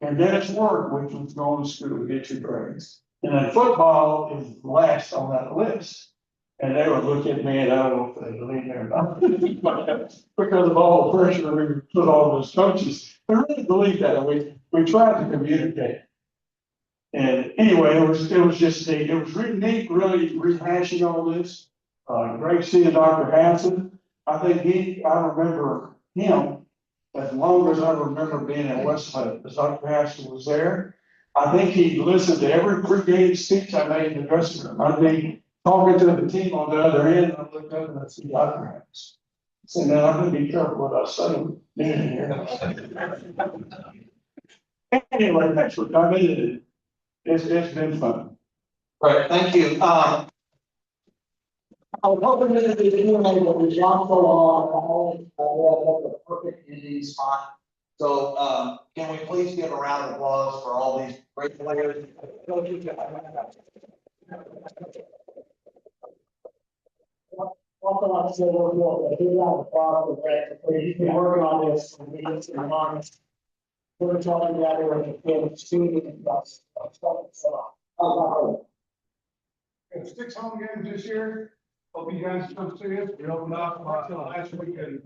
And then it's work, which was going to school to get your grades. And then football is last on that list. And they would look at me and I don't know if they believe me or not. Because of all the pressure we put on those coaches. I really believe that. We tried to communicate. And anyway, it was just neat. It was really neat, really rehashing all this. Great seeing Dr. Hanson. I remember him as long as I remember being at Westlake, as Dr. Hanson was there. I think he listened to every pregame speech I made in the dressing room. I'd be talking to the team on the other end, and I looked up and I see Dr. Hanson. I said, now I'm gonna be careful what I say here. Anyway, thanks for coming. It's been fun. Right, thank you. I was hoping that the but we jumped along, the perfect ending spot. So, can we please give a round of applause for all these great players? Also, like I said, we've been working on this for weeks and months. We're talking about it with the students and stuff. Got 6 home games this year. Hope you guys come see us. We opened up last weekend.